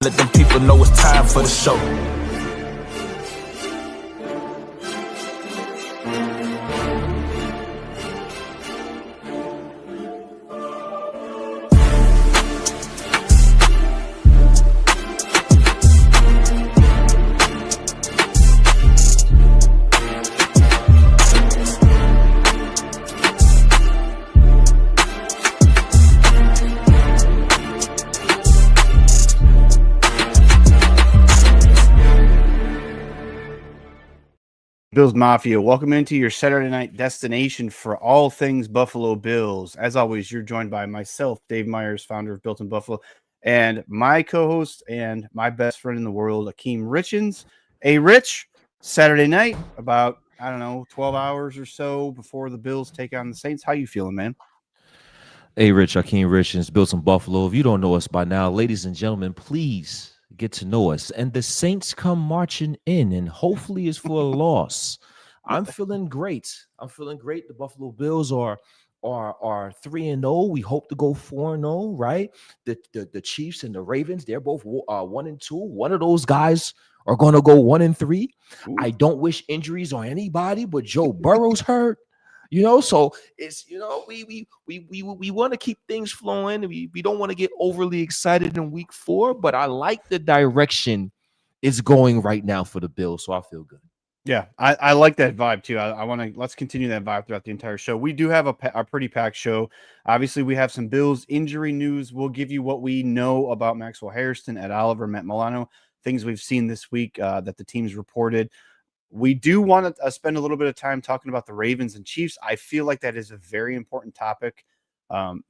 Let them people know it's time for the show. Bills Mafia, welcome into your Saturday night destination for all things Buffalo Bills. As always, you're joined by myself, Dave Myers, founder of Built in Buffalo, and my co-host and my best friend in the world, Akeem 𝐟𝐸𝐻𝐿. Hey, Rich, Saturday night, about, 12 hours or so before the Bills take on the Saints. How you feeling, man? Hey, Rich, Akeem 𝐟𝐸𝐻𝐿, Built in Buffalo. If you don't know us by now, ladies and gentlemen, please get to know us. And the Saints come marching in, and hopefully it's for a loss. I'm feeling great. The Buffalo Bills are 3-0. We hope to go 4-0, right? The Chiefs and the Ravens, they're both 1-2. One of those guys are going to go 1-3. I don't wish injuries on anybody, but Joe Burrow's hurt. So it's we want to keep things flowing. We don't want to get overly excited in week 4, but I like the direction it's going right now for the Bills, so I feel good. Yeah, I like that vibe too. I want to let's continue that vibe throughout the entire show. We do have a pretty packed show. Obviously, we have some Bills injury news. We'll give you what we know about Maxwell Hairston, Ed Oliver, Matt Milano, things we've seen this week that the teams reported. We do want to spend a little bit of time talking about the Ravens and Chiefs. I feel like that is a very important topic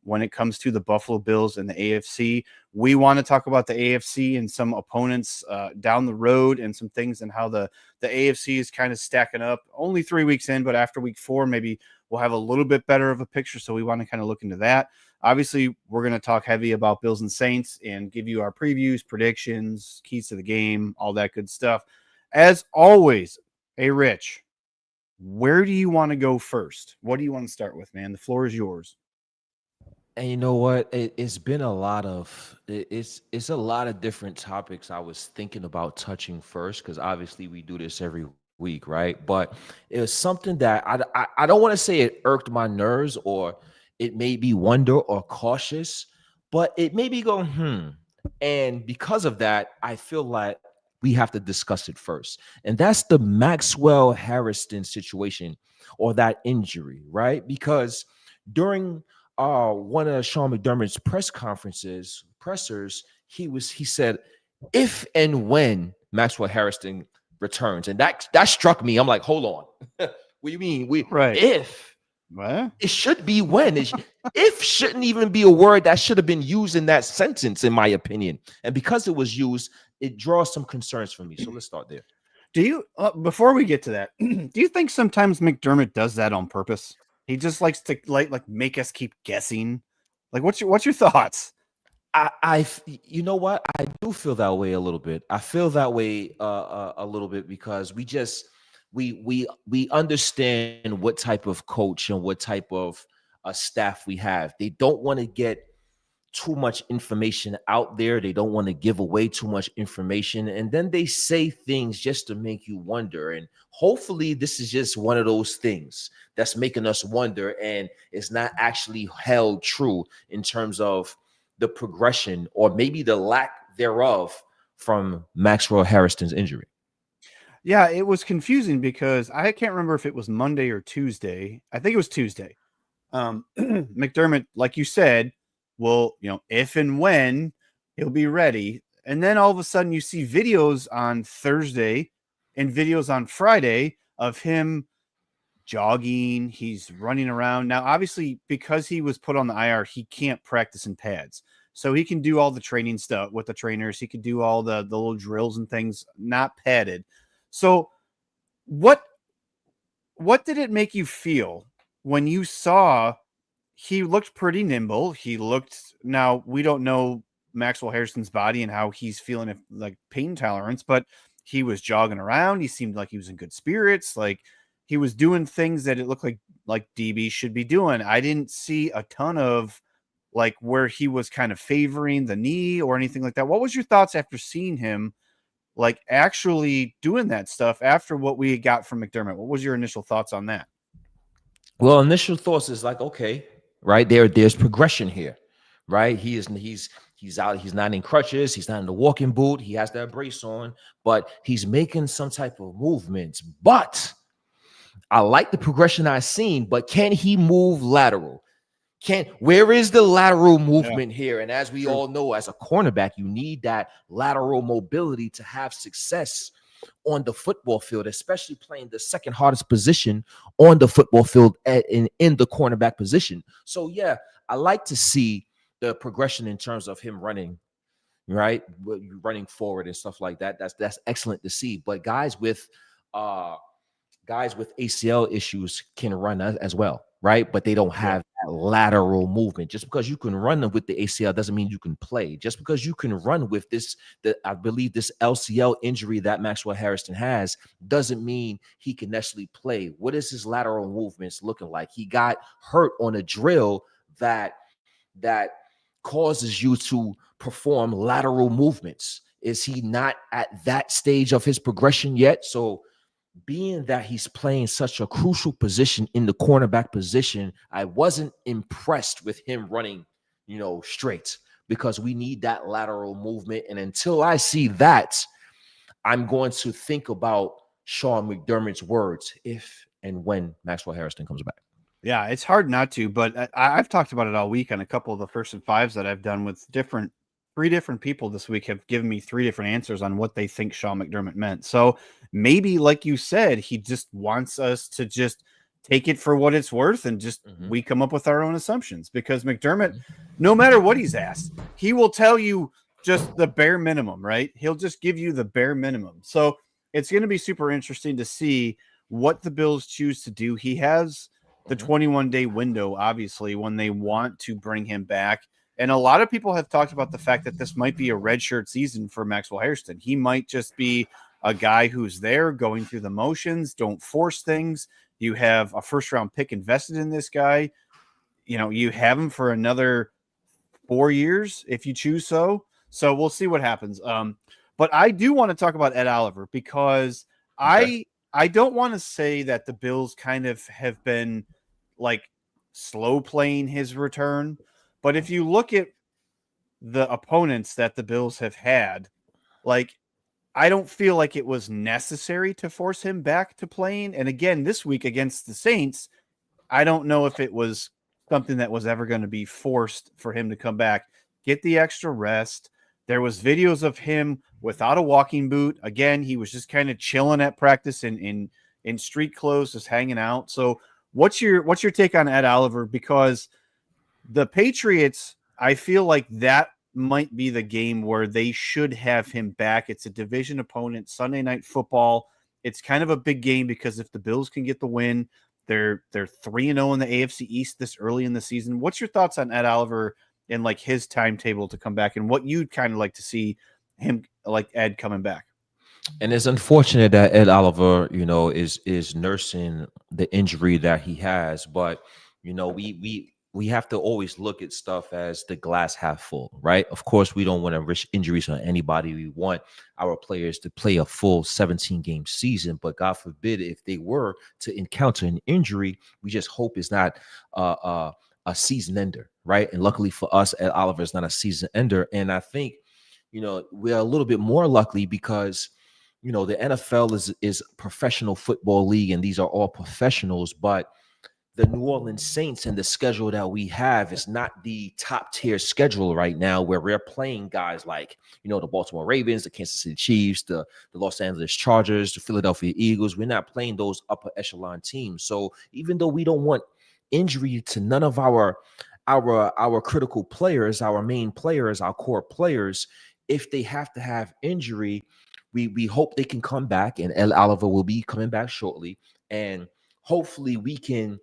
when it comes to the Buffalo Bills and the AFC. We want to talk about the AFC and some opponents down the road and some things and how the AFC is kind of stacking up. Only 3 weeks in, but after week 4, maybe we'll have a little bit better of a picture. So we want to kind of look into that. Obviously, we're going to talk heavy about Bills and Saints and give you our previews, predictions, keys to the game, all that good stuff. As always, hey, Rich, where do you want to go first? What do you want to start with, man? The floor is yours. And you know what? It's been a lot of it's a lot of different topics I was thinking about touching first, because obviously we do this every week, right? But it was something that I don't want to say it irked my nerves or it made me wonder or cautious, but it made me go, And because of that, I feel like we have to discuss it first. And that's the Maxwell Hairston situation or that injury, right? Because during one of Sean McDermott's pressers, he said, if and when Maxwell Hairston returns. And that struck me. I'm like, hold on. What do you mean? If? What? It should be when. If shouldn't even be a word that should have been used in that sentence, in my opinion. And because it was used, it draws some concerns for me. So let's start there. Do you, before we get to that, do you think sometimes McDermott does that on purpose? He just likes to like make us keep guessing. Like, what's your thoughts? You know what? I do feel that way a little bit. I feel that way a little bit because we understand what type of coach and what type of staff we have. They don't want to get too much information out there. They don't want to give away too much information. And then they say things just to make you wonder. And hopefully this is just one of those things that's making us wonder and it's not actually held true in terms of the progression or maybe the lack thereof from Maxwell Hairston's injury. Yeah, it was confusing because I can't remember if it was Monday or Tuesday. I think it was Tuesday. McDermott, like you said, well, if and when he'll be ready. And then all of a sudden you see videos on Thursday and videos on Friday of him jogging. He's running around. Now, obviously, because he was put on the IR, he can't practice in pads. So he can do all the training stuff with the trainers. He could do all the little drills and things, not padded. So what did it make you feel when you saw he looked pretty nimble? Now we don't know Maxwell Hairston's body and how he's feeling, like pain tolerance, but he was jogging around. He seemed like he was in good spirits. Like he was doing things that it looked like DB should be doing. I didn't see a ton of like where he was kind of favoring the knee or anything like that. What was your thoughts after seeing him like actually doing that stuff after what we got from McDermott? What was your initial thoughts on that? Well, initial thoughts is like, okay, right there, there's progression here, right? He's out, he's not in crutches, he's not in the walking boot, he has that brace on, but he's making some type of movements. But I like the progression I've seen, but can he move lateral? Where is the lateral movement here? And as we all know, as a cornerback, you need that lateral mobility to have success on the football field, especially playing the second hardest position on the football field in the cornerback position. So yeah, I like to see the progression in terms of him running, right? Running forward and stuff like that. That's excellent to see. But guys with ACL issues can run as well, right? But they don't have that lateral movement. Just because you can run with the ACL doesn't mean you can play. Just because you can run with I believe this LCL injury that Maxwell Hairston has doesn't mean he can necessarily play. What is his lateral movements looking like? He got hurt on a drill that causes you to perform lateral movements. Is he not at that stage of his progression yet? So being that he's playing such a crucial position in the cornerback position, I wasn't impressed with him running, straight, because we need that lateral movement. And until I see that, I'm going to think about Sean McDermott's words if and when Maxwell Hairston comes back. Yeah, it's hard not to, but I've talked about it all week on a couple of the first and fives that I've done with three different people this week have given me three different answers on what they think Sean McDermott meant. So maybe, like you said, he just wants us to just take it for what it's worth and just we come up with our own assumptions, because McDermott, no matter what he's asked, he will tell you just the bare minimum, right? He'll just give you the bare minimum. So it's going to be super interesting to see what the Bills choose to do. He has the 21-day window, obviously, when they want to bring him back. And a lot of people have talked about the fact that this might be a redshirt season for Maxwell Hairston. He might just be a guy who's there going through the motions. Don't force things. You have a first-round pick invested in this guy. You have him for another 4 years if you choose so. So we'll see what happens. But I do want to talk about Ed Oliver, because I don't want to say that the Bills kind of have been like slow playing his return. But if you look at the opponents that the Bills have had, like, I don't feel like it was necessary to force him back to playing. And again, this week against the Saints, I don't know if it was something that was ever going to be forced for him to come back, get the extra rest. There was videos of him without a walking boot. Again, he was just kind of chilling at practice in street clothes, just hanging out. So what's your take on Ed Oliver? Because the Patriots, I feel like that might be the game where they should have him back. It's a division opponent, Sunday Night Football. It's kind of a big game, because if the Bills can get the win, they're 3-0 in the AFC East this early in the season. What's your thoughts on Ed Oliver and like his timetable to come back, and what you'd kind of like to see him, like Ed, coming back? And it's unfortunate that Ed Oliver, is nursing the injury that he has, but we have to always look at stuff as the glass half full, right? Of course, we don't want to risk injuries on anybody. We want our players to play a full 17-game season, but God forbid if they were to encounter an injury, we just hope it's not a season ender, right? And luckily for us, Ed Oliver is not a season ender. And I think, we're a little bit more lucky because, the NFL is a professional football league, and these are all professionals, but the New Orleans Saints and the schedule that we have is not the top tier schedule right now, where we're playing guys like, the Baltimore Ravens, the Kansas City Chiefs, the Los Angeles Chargers, the Philadelphia Eagles. We're not playing those upper echelon teams. So even though we don't want injury to none of our critical players, our main players, our core players, if they have to have injury, we hope they can come back, and Ed Oliver will be coming back shortly. And hopefully we can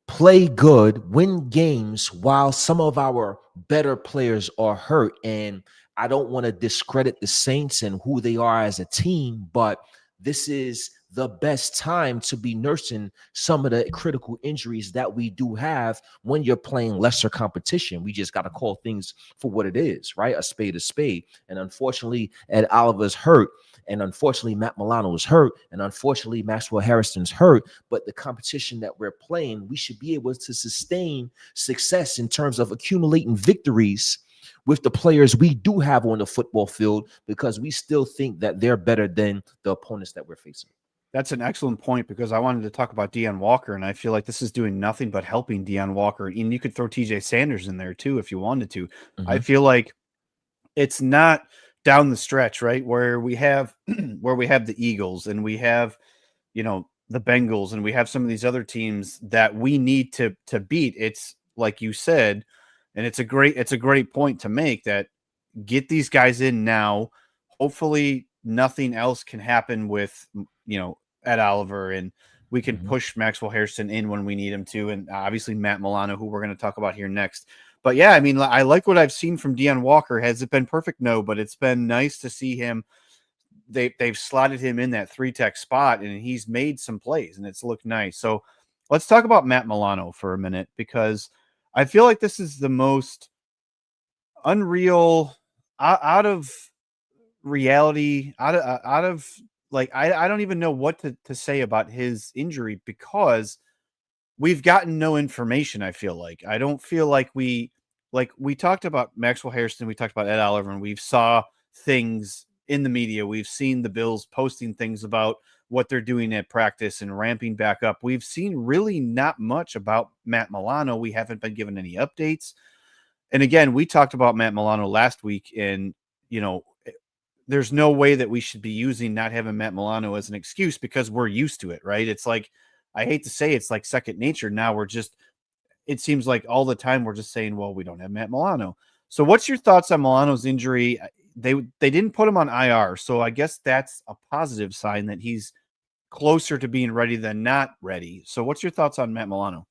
play good, win games while some of our better players are hurt. And I don't want to discredit the Saints and who they are as a team, but this is the best time to be nursing some of the critical injuries that we do have when you're playing lesser competition. We just got to call things for what it is, right? A spade is spade. And unfortunately, Ed Oliver's hurt. And unfortunately, Matt Milano is hurt. And unfortunately, Maxwell Harrison's hurt. But the competition that we're playing, we should be able to sustain success in terms of accumulating victories with the players we do have on the football field, because we still think that they're better than the opponents that we're facing. That's an excellent point, because I wanted to talk about Deion Walker, and I feel like this is doing nothing but helping Deion Walker. And you could throw TJ Sanders in there too if you wanted to. I feel like it's not down the stretch, right, where we have the Eagles and we have, you know, the Bengals, and we have some of these other teams that we need to beat. It's like you said, and it's a great point to make, that get these guys in now. Hopefully nothing else can happen with, you know, Ed Oliver, and we can push Maxwell Harrison in when we need him to, and obviously Matt Milano, who we're going to talk about here next. But yeah, I mean, I like what I've seen from Deion Walker. Has it been perfect? No, but it's been nice to see him. They've slotted him in that 3-tech spot, and he's made some plays, and it's looked nice. So let's talk about Matt Milano for a minute, because I feel like this is the most unreal, out of reality, out of like, I don't even know what to say about his injury, because we've gotten no information. I feel like I don't feel like we talked about Maxwell Harrison, we talked about Ed Oliver, and we've saw things in the media. We've seen the Bills posting things about what they're doing at practice and ramping back up. We've seen really not much about Matt Milano. We haven't been given any updates. And again, we talked about Matt Milano last week, and, you know, there's no way that we should be using not having Matt Milano as an excuse, because we're used to it, right? It's like, I hate to say, it's like second nature now. It seems like all the time we're just saying, well, we don't have Matt Milano. So what's your thoughts on Milano's injury? They didn't put him on IR, so I guess that's a positive sign that he's closer to being ready than not ready. So what's your thoughts on Matt Milano?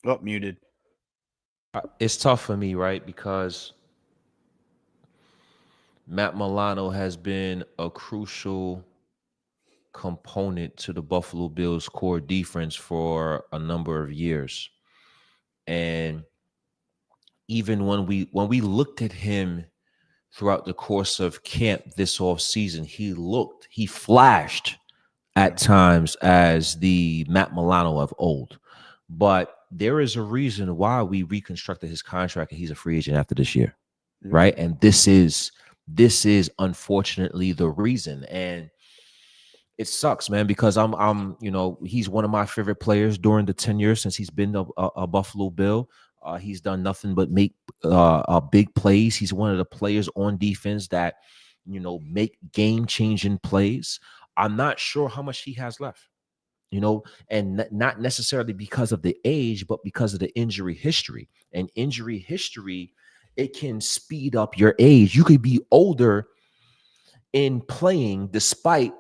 Oh, muted. It's tough for me, right? Because Matt Milano has been a crucial component to the Buffalo Bills core defense for a number of years. And even when we looked at him throughout the course of camp this offseason, he flashed at times as the Matt Milano of old. But there is a reason why we reconstructed his contract and he's a free agent after this year. Right. And this is unfortunately the reason. And it sucks, man, because I'm you know, he's one of my favorite players during the 10 years since he's been a Buffalo Bill. He's done nothing but make big plays. He's one of the players on defense that, you know, make game-changing plays. I'm not sure how much he has left, you know, and not necessarily because of the age, but because of the injury history. And injury history, it can speed up your age. You could be older in playing despite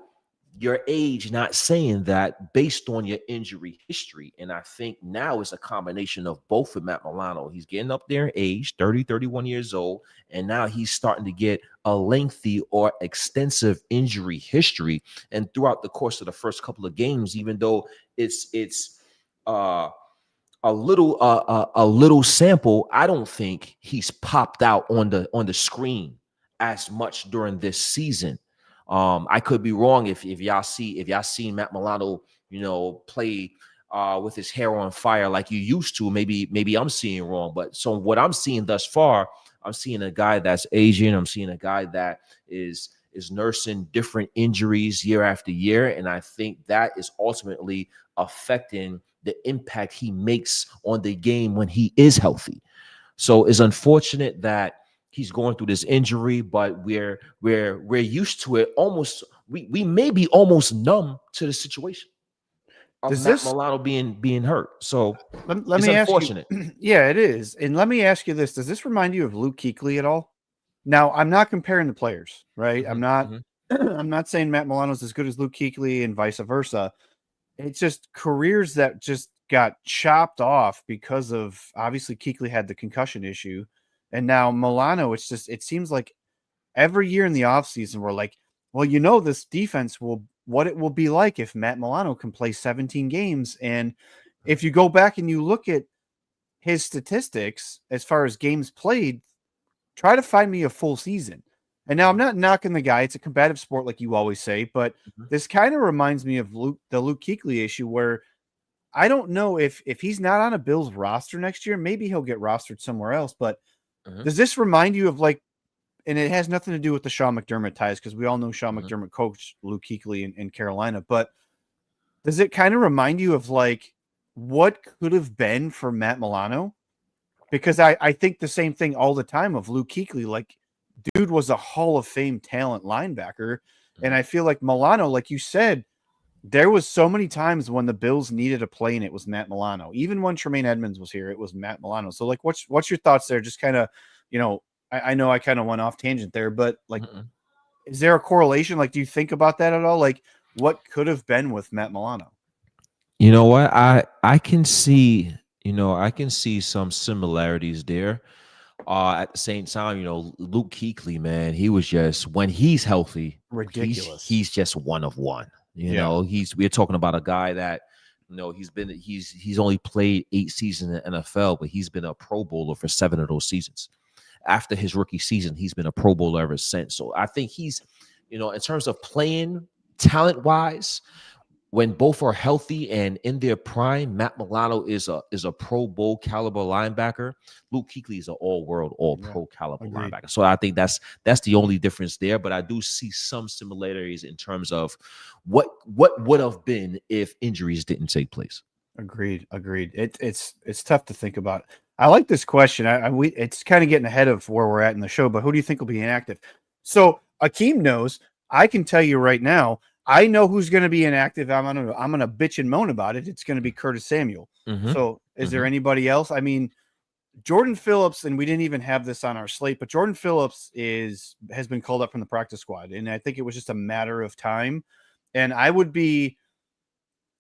your age not saying that, based on your injury history. And I think now it's a combination of both with Matt Milano. He's getting up there in age, 30, 31 years old, and now he's starting to get a lengthy or extensive injury history. And throughout the course of the first couple of games, even though it's a little sample, I don't think he's popped out on the screen as much during this season. I could be wrong. If y'all seen Matt Milano, you know, play with his hair on fire like you used to, maybe I'm seeing wrong. But so what I'm seeing thus far, I'm seeing a guy that's aging. I'm seeing a guy that is nursing different injuries year after year, and I think that is ultimately affecting the impact he makes on the game when he is healthy. So it's unfortunate that he's going through this injury, but we're used to it. Almost, we may be almost numb to the situation of Matt Milano being hurt. So let me unfortunate. Ask you, yeah, it is. And let me ask you this: does this remind you of Luke Kuechly at all? Now, I'm not comparing the players, right? I'm not I'm not saying Matt Milano's as good as Luke Kuechly and vice versa. It's just careers that just got chopped off because of, obviously, Kuechly had the concussion issue. And now Milano, it seems like every year in the offseason, we're like, well, you know, this defense what it will be like if Matt Milano can play 17 games. And if you go back and you look at his statistics as far as games played, try to find me a full season. And now I'm not knocking the guy. It's a combative sport, like you always say, but this kind of reminds me of the Luke Kuechly issue, where I don't know if he's not on a Bills roster next year, maybe he'll get rostered somewhere else. But does this remind you of, like, and it has nothing to do with the Sean McDermott ties, because we all know Sean McDermott coached Luke Kuechly in Carolina, but does it kind of remind you of, like, what could have been for Matt Milano? Because I think the same thing all the time of Luke Kuechly. Like, dude was a Hall of Fame talent linebacker. And I feel like Milano, like you said, there was so many times when the Bills needed a play and it was Matt Milano. Even when Tremaine Edmonds was here, it was Matt Milano. So, like, what's your thoughts there? Just kind of, you know, I know I kind of went off tangent there, but, like, is there a correlation? Like, do you think about that at all? Like, what could have been with Matt Milano? You know what? I can see, I can see some similarities there. At the same time, Luke Kuechly, man, he was just, when he's healthy, ridiculous. He's just one of one. We're talking about a guy that, he's only played 8 seasons in the NFL, but he's been a Pro Bowler for 7 of those seasons. After his rookie season, he's been a Pro Bowler ever since. So I think he's, in terms of playing talent-wise, when both are healthy and in their prime, Matt Milano is a Pro Bowl caliber linebacker. Luke Kuechly is an all-world, all-pro caliber linebacker. So I think that's the only difference there. But I do see some similarities in terms of what would have been if injuries didn't take place. Agreed. It's tough to think about. I like this question. It's kind of getting ahead of where we're at in the show. But who do you think will be inactive? So Akeem knows. I can tell you right now, I know who's going to be inactive. I'm gonna bitch and moan about it. It's going to be Curtis Samuel. So is there anybody else? I mean, Jordan Phillips, and we didn't even have this on our slate, but Jordan Phillips has been called up from the practice squad, and I think it was just a matter of time. And I would be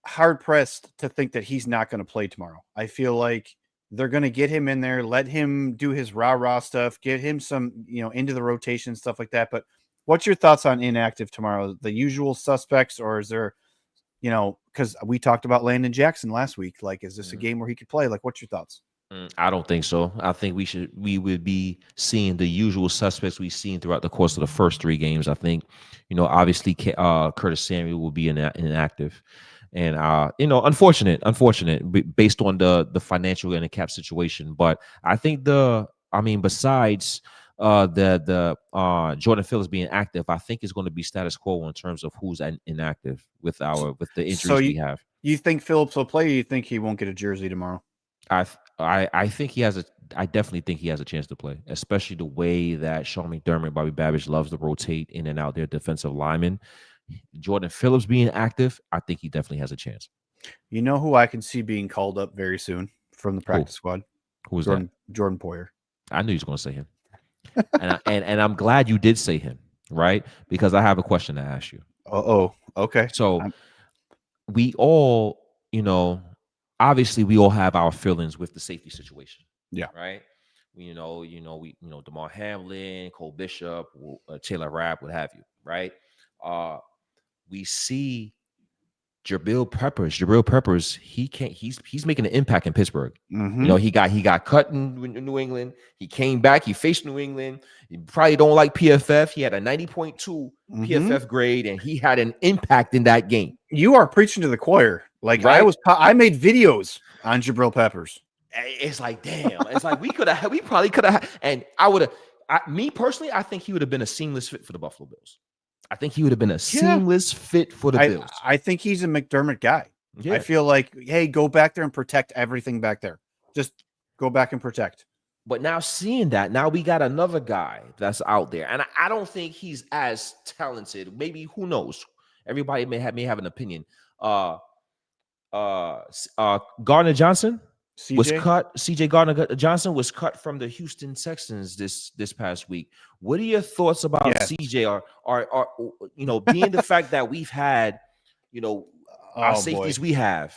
hard pressed to think that he's not going to play tomorrow. I feel like they're going to get him in there, let him do his rah-rah stuff, get him some, into the rotation, stuff like that. But what's your thoughts on inactive tomorrow? The usual suspects, or is there, because we talked about Landon Jackson last week. Like, is this a game where he could play? Like, what's your thoughts? I don't think so. I think we would be seeing the usual suspects we've seen throughout the course of the first 3 games. I think, obviously Curtis Samuel will be inactive. And, unfortunate based on the financial and the cap situation. But I think besides Jordan Phillips being active, I think it's going to be status quo in terms of who's inactive with the injuries we have. You think Phillips will play, or you think he won't get a jersey tomorrow? I think I definitely think he has a chance to play, especially the way that Sean McDermott, Bobby Babbage loves to rotate in and out their defensive linemen. Jordan Phillips being active, I think he definitely has a chance. You know who I can see being called up very soon from the practice squad? Who's that? Jordan Poyer. I knew he was going to say him. and I'm glad you did say him, right? Because I have a question to ask you. Okay. So we all, obviously we all have our feelings with the safety situation. Yeah. Right. Damar Hamlin, Cole Bishop, Taylor Rapp, what have you. Right. We see Jabril Peppers. He's making an impact in Pittsburgh. He got cut in New England. He came back. He faced New England. You probably don't like PFF. He had a 90.2 PFF grade, and he had an impact in that game. You are preaching to the choir. Like, right? I made videos on Jabril Peppers. It's like, damn. It's like we probably could have, and me personally, I think he would have been a seamless fit for the Buffalo Bills. I think he would have been a seamless fit for the Bills. I think he's a McDermott guy. Yeah. I feel like, hey, go back there and protect everything back there. Just go back and protect. But now seeing that, now we got another guy that's out there. And I don't think he's as talented. Maybe, who knows? Everybody may have an opinion. Gardner Johnson was cut. CJ Gardner Johnson was cut from the Houston Texans this past week. What are your thoughts about CJ? Are being the fact that we've had, our safeties we have,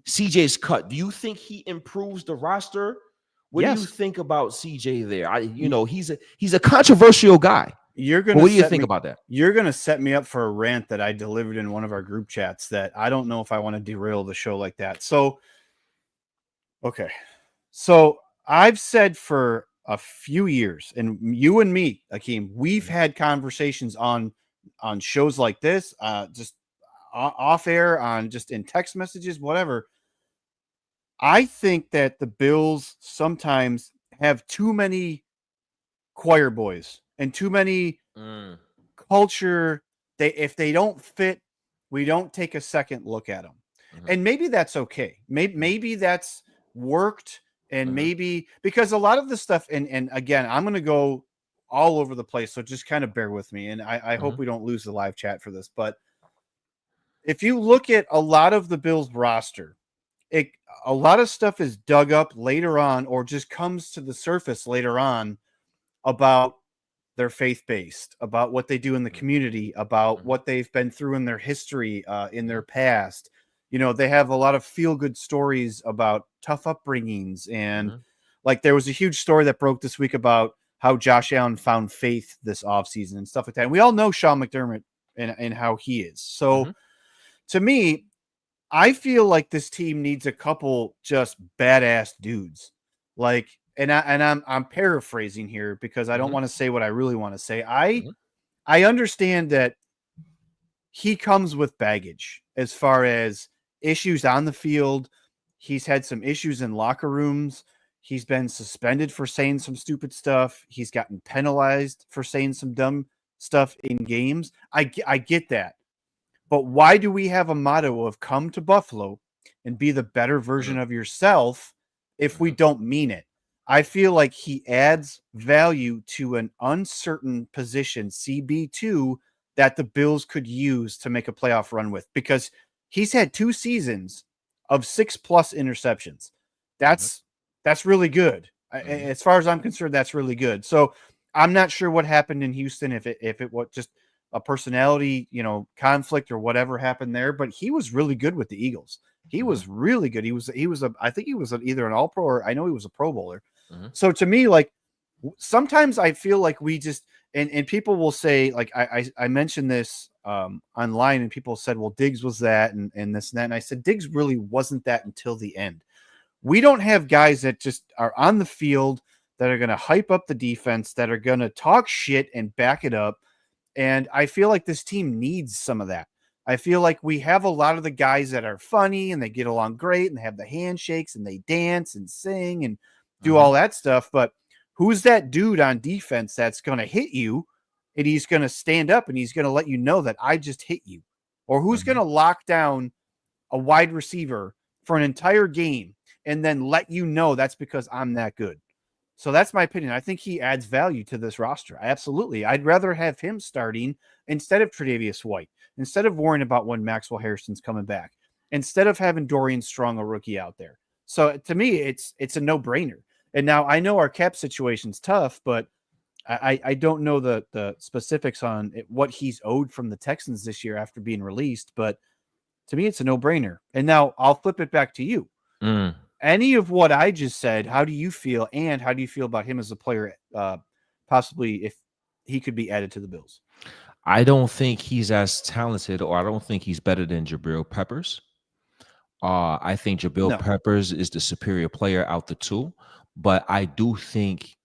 CJ's cut. Do you think he improves the roster? What do you think about CJ there? He's a controversial guy. You're gonna What do you set think me, about that? you're gonna set me up for a rant that I delivered in one of our group chats that I don't know if I want to derail the show like that. So, okay. So I've said for a few years, and you and me, Akeem, we've had conversations on shows like this, just off air, on just in text messages, whatever. I think that the Bills sometimes have too many choir boys and too many Mm, culture. If they don't fit, we don't take a second look at them. mhm, And maybe that's okay. Maybe that's worked, and mhm, maybe because a lot of the stuff, and again, I'm going to go all over the place, so just kind of bear with me, and I hope mhm, we don't lose the live chat for this. But if you look at a lot of the Bills roster, it a lot of stuff is dug up later on, or just comes to the surface later on, about their faith based, about what they do in the community, about mhm, what they've been through in their history, in mhm, their past. They have a lot of feel good stories about tough upbringings. And mhm, like, there was a huge story that broke this week about how Josh Allen found faith this offseason and stuff like that. And we all know Sean McDermott and how he is. So mhm, to me, I feel like this team needs a couple just badass dudes. Like, I'm paraphrasing here because I don't mhm, want to say what I really want to say. I mhm, I understand that he comes with baggage as far as issues on the field. He's had some issues in locker rooms. He's been suspended for saying some stupid stuff. He's gotten penalized for saying some dumb stuff in games. I get that. But why do we have a motto of come to Buffalo and be the better version mhm, of yourself if we mhm, don't mean it? I feel like he adds value to an uncertain position, CB2, that the Bills could use to make a playoff run with, because he's had 2 seasons of 6+ interceptions. mhm, That's really good. mhm, As far as I'm concerned, that's really good. So I'm not sure what happened in Houston, if it was just a personality, conflict or whatever happened there, but he was really good with the Eagles. He mhm, was really good. I think he was either an all pro, or I know he was a pro bowler. mhm, So to me, like, sometimes I feel like we just, and people will say, like, I mentioned this online, and people said, well, Diggs was that, and this and that. And I said, Diggs really wasn't that until the end. We don't have guys that just are on the field that are going to hype up the defense, that are going to talk shit and back it up. And I feel like this team needs some of that. I feel like we have a lot of the guys that are funny and they get along great and they have the handshakes and they dance and sing and do mhm, all that stuff. But who's that dude on defense that's going to hit you, and he's going to stand up and he's going to let you know that I just hit you? Or who's going mhm, to lock down a wide receiver for an entire game and then let you know that's because I'm that good? So that's my opinion. I think he adds value to this roster. Absolutely. I'd rather have him starting instead of Tre'Davious White, instead of worrying about when Maxwell Harrison's coming back, instead of having Dorian Strong, a rookie, out there. So to me, it's a no-brainer. And now I know our cap situation's tough, but I don't know the specifics on what he's owed from the Texans this year after being released, but to me, it's a no-brainer. And now I'll flip it back to you. mm. Any of what I just said, how do you feel? And how do you feel about him as a player, possibly if he could be added to the Bills? I don't think he's as talented, or I don't think he's better than Jabril Peppers. I think Jabril No. Peppers is the superior player out the two, but I do think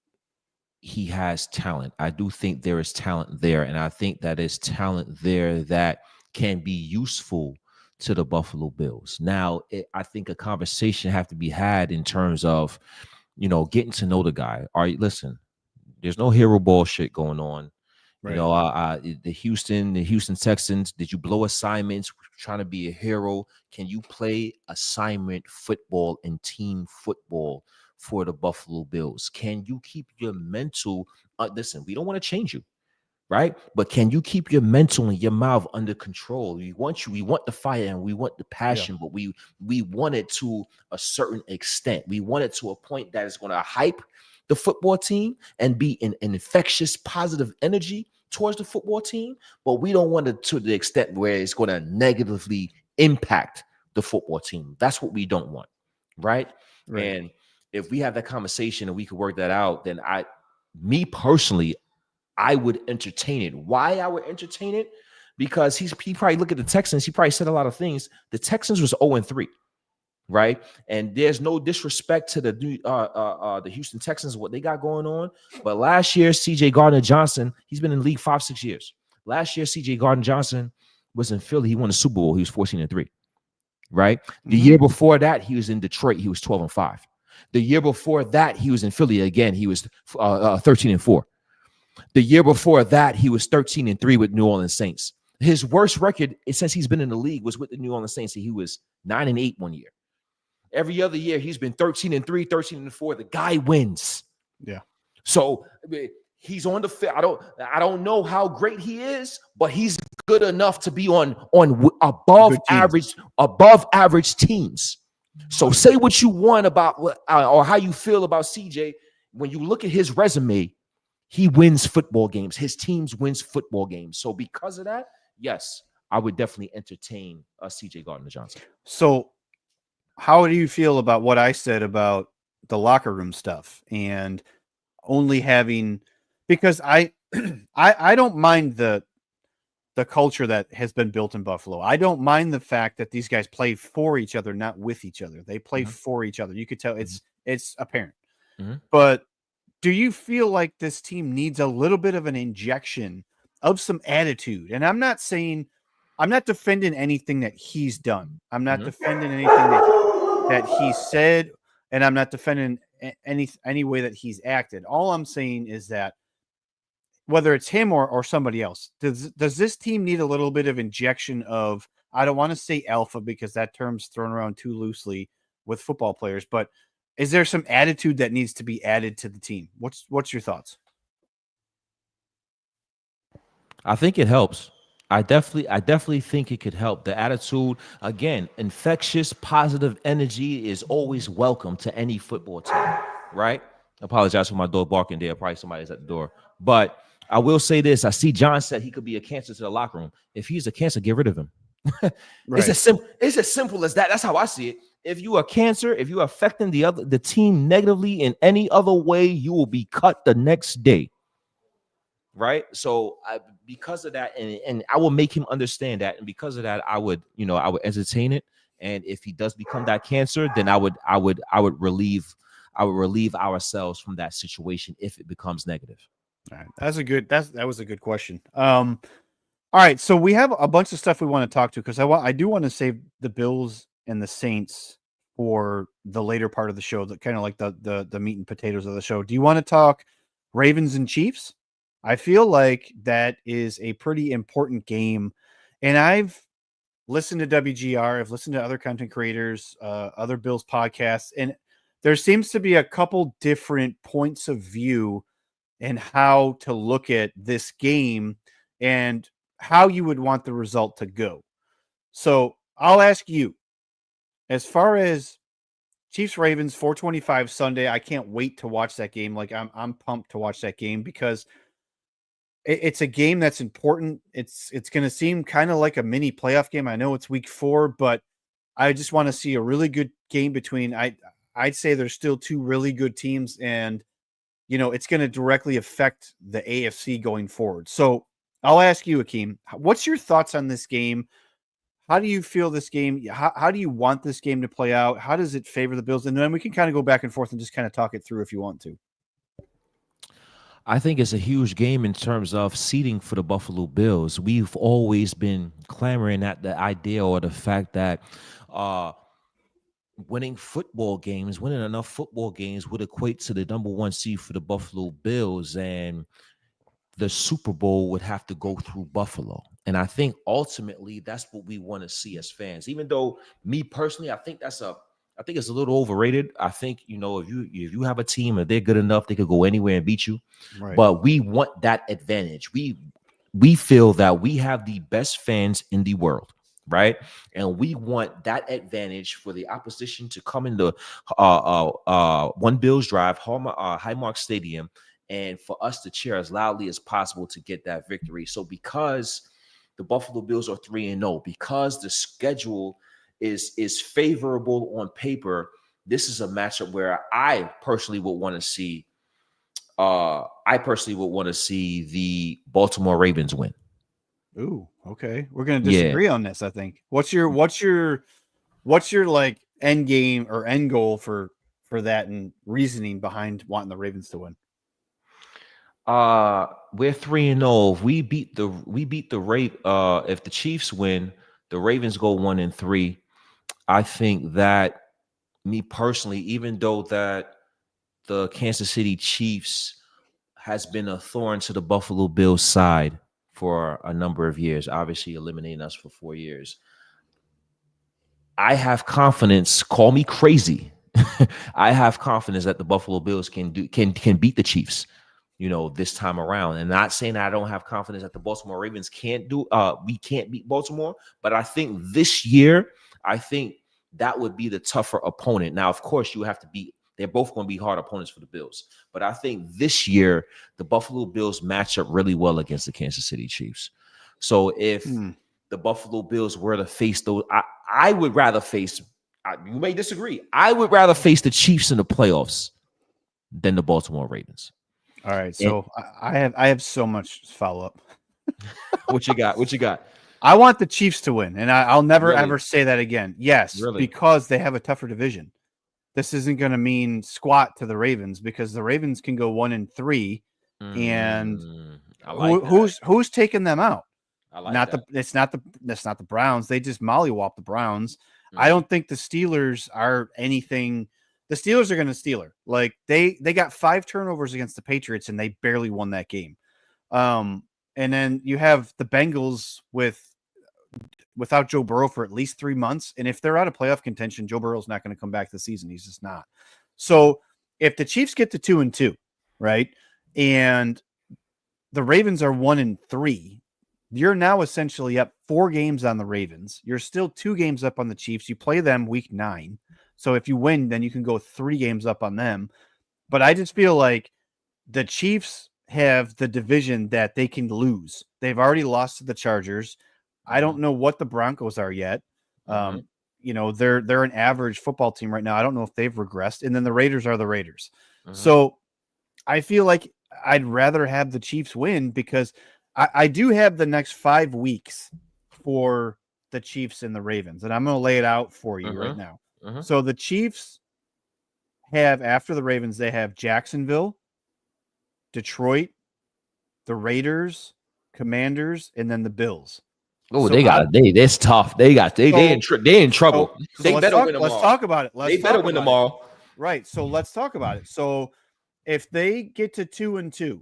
he has talent. I do think there is talent there, and I think that is talent there that can be useful to the Buffalo Bills. Now, I think a conversation have to be had in terms of, getting to know the guy. All right, listen, there's no hero ball shit going on. Right. The Houston Texans, did you blow assignments trying to be a hero? Can you play assignment football and team football for the Buffalo Bills? Can you keep your mental? Listen, we don't want to change you, right? But can you keep your mental and your mouth under control? We want the fire and we want the Yeah. passion, but we want it to a certain extent. We want it to a point that is going to hype the football team and be an infectious, positive energy towards the football team, but we don't want it to the extent where it's going to negatively impact the football team. That's what we don't want, right? Right. And if we have that conversation and we could work that out, then me personally, I would entertain it. Why I would entertain it? Because he probably look at the Texans. He probably said a lot of things. The Texans was 0-3, right? And there's no disrespect to the Houston Texans, what they got going on. But last year, 𝐃𝐨𝐧'𝐿 Johnson, he's been in the league 5-6 years. Last year, 𝐃𝐨𝐧'L Johnson was in Philly. He won the Super Bowl. He was 14-3, right? The year before that, he was in Detroit. He was 12-5. The year before that, he was in Philly again. He was 13-4. The year before that, he was 13-3 with New Orleans Saints. His worst record since he's been in the league was with the New Orleans Saints. He was 9-8 one year. Every other year, he's been 13-3, 13-4. The guy wins. Yeah. So he's on the field. I don't know how great he is, but he's good enough to be on above average teams. So say what you want about or how you feel about CJ. When you look at his resume, he wins football games. His teams wins football games. So because of that, yes, I would definitely entertain 𝐃𝐨𝐧'L Johnson. So how do you feel about what I said about the locker room stuff and only having, because I don't mind the culture that has been built in Buffalo. I don't mind the fact that these guys play for each other, not with each other. They play for each other. You could tell it's apparent. But do you feel like this team needs a little bit of an injection of some attitude? And I'm not defending anything that he's done. I'm not defending anything that he said, and I'm not defending any way that he's acted. All I'm saying is that whether it's him or somebody else, does this team need a little bit of injection of, I don't want to say alpha because that term's thrown around too loosely with football players, but is there some attitude that needs to be added to the team? What's your thoughts? I think it helps. I definitely think it could help. The attitude, again, infectious, positive energy is always welcome to any football team, right? I apologize for my dog barking there. Probably somebody's at the door. But I will say this. I see John said he could be a cancer to the locker room. If he's a cancer, get rid of him. Right. It's as simple as that. That's how I see it. If you are cancer, if you're affecting the team negatively in any other way, you will be cut the next day. Right. So because of that, and I will make him understand that. And because of that, I would entertain it. And if he does become that cancer, then I would relieve ourselves from that situation if it becomes negative. All right. That was a good question. All right. So we have a bunch of stuff we want to talk to, because I do want to save the Bills and the Saints for the later part of the show, that kind of like the meat and potatoes of the show. Do you want to talk Ravens and Chiefs? I feel like that is a pretty important game, and I've listened to WGR, I've listened to other content creators, other Bills podcasts, and there seems to be a couple different points of view in how to look at this game and how you would want the result to go. So I'll ask you, as far as Chiefs Ravens 4:25 Sunday, I can't wait to watch that game. Like I'm pumped to watch that game, because it's a game that's important. It's going to seem kind of like a mini playoff game. I know it's week 4, but I just want to see a really good game between, I'd say there's still two really good teams, and it's going to directly affect the AFC going forward. So I'll ask you, Akeem, what's your thoughts on this game? How do you feel this game? How do you want this game to play out? How does it favor the Bills? And then we can kind of go back and forth and just kind of talk it through if you want to. I think it's a huge game in terms of seeding for the Buffalo Bills. We've always been clamoring at the idea or the fact that winning enough football games would equate to the #1 seed for the Buffalo Bills, and the Super Bowl would have to go through Buffalo. And I think ultimately that's what we want to see as fans. Even though me personally, I think it's a little overrated. I think, if you have a team and they're good enough, they could go anywhere and beat you. Right. But we want that advantage. We feel that we have the best fans in the world, right? And we want that advantage for the opposition to come into One Bills Drive, Highmark Stadium, and for us to cheer as loudly as possible to get that victory. So because the Buffalo Bills are 3-0, because the schedule is favorable on paper, this is a matchup where I personally would want to see I personally would want to see the Baltimore Ravens win. Ooh, okay. We're gonna Yeah. disagree on this, I think. What's your like end game or end goal for that and reasoning behind wanting the Ravens to win? We're 3-0. If we beat the if the Chiefs win, the Ravens go 1-3. I think that, me personally, even though that the Kansas City Chiefs has been a thorn to the Buffalo Bills side for a number of years, obviously eliminating us for 4 years, I have confidence. Call me crazy. I have confidence that the Buffalo Bills can beat the Chiefs, this time around. And not saying that I don't have confidence that the Baltimore Ravens we can't beat Baltimore, but I think this year, I think that would be the tougher opponent. Now, of course, they're both going to be hard opponents for the Bills, but I think this year the Buffalo Bills match up really well against the Kansas City Chiefs. So if the Buffalo Bills were to face those, I would rather face, you may disagree, I would rather face the Chiefs in the playoffs than the Baltimore Ravens. All right, so I have so much follow up. What you got? I want the Chiefs to win, and I'll never ever say that again. Yes, because they have a tougher division. This isn't going to mean squat to the Ravens because the Ravens can go 1-3, and who's taking them out? That's not the Browns. They just mollywop the Browns. I don't think the Steelers are anything. The Steelers are going to Steeler. Like they got 5 turnovers against the Patriots and they barely won that game. And then you have the Bengals without Joe Burrow for at least 3 months. And if they're out of playoff contention, Joe Burrow's not going to come back this season. He's just not. So if the Chiefs get to 2-2, right, and the Ravens are 1-3, you're now essentially up 4 games on the Ravens. You're still 2 games up on the Chiefs. You play them week 9. So if you win, then you can go 3 games up on them. But I just feel like the Chiefs have the division that they can lose. They've already lost to the Chargers. I don't know what the Broncos are yet. They're an average football team right now. I don't know if they've regressed. And then the Raiders are the Raiders. So I feel like I'd rather have the Chiefs win because I do have the next 5 weeks for the Chiefs and the Ravens. And I'm going to lay it out for you right now. So the Chiefs have, after the Ravens, they have Jacksonville, Detroit, the Raiders, Commanders, and then the Bills. Oh, that's tough. They in trouble. They better win tomorrow. Let's talk about it. They better win tomorrow. Right. So let's talk about it. So if they get to 2-2,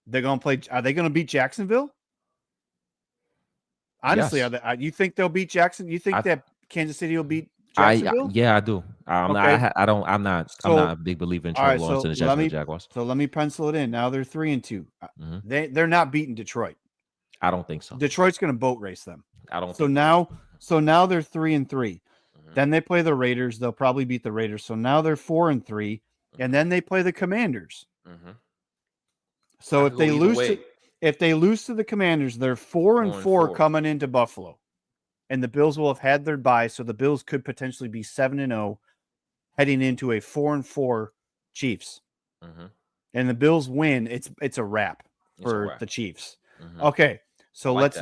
they're going to play. Are they going to beat Jacksonville? Honestly, yes. You think they'll beat Jackson? You think that Kansas City will beat Jacksonville? I do. I'm not a big believer in Trevor Lawrence and the Jacksonville Jaguars. So let me pencil it in. Now they're 3-2. They're not beating Detroit. I don't think so. Detroit's going to boat race them. I don't. So now they're 3-3. Then they play the Raiders. They'll probably beat the Raiders. So now they're 4-3, and then they play the Commanders. So if they lose to the Commanders, they're 4-4 coming into Buffalo, and the Bills will have had their bye. So the Bills could potentially be 7-0 heading into a 4-4 Chiefs. And the Bills win. It's a wrap for the Chiefs. Okay. So let's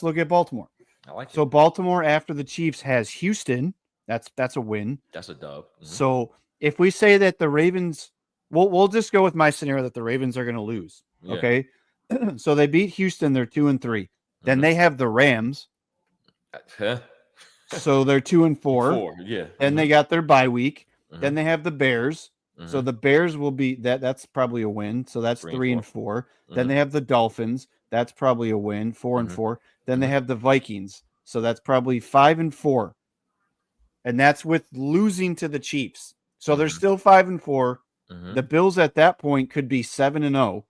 look at Baltimore. I like it. So Baltimore after the Chiefs has Houston. That's a win. That's a dub. So if we say that the Ravens, we'll just go with my scenario that the Ravens are going to lose. Yeah. Okay. So they beat Houston. They're 2-3. Then they have the Rams. So they're 2-4. Yeah. Then they got their bye week. Then they have the Bears. So the Bears will be that's probably a win. So that's 3-4. Then they have the Dolphins. That's probably a win, 4-4. Then they have the Vikings. So that's probably 5-4. And that's with losing to the Chiefs. So they're still 5-4. The Bills at that point could be 7-0.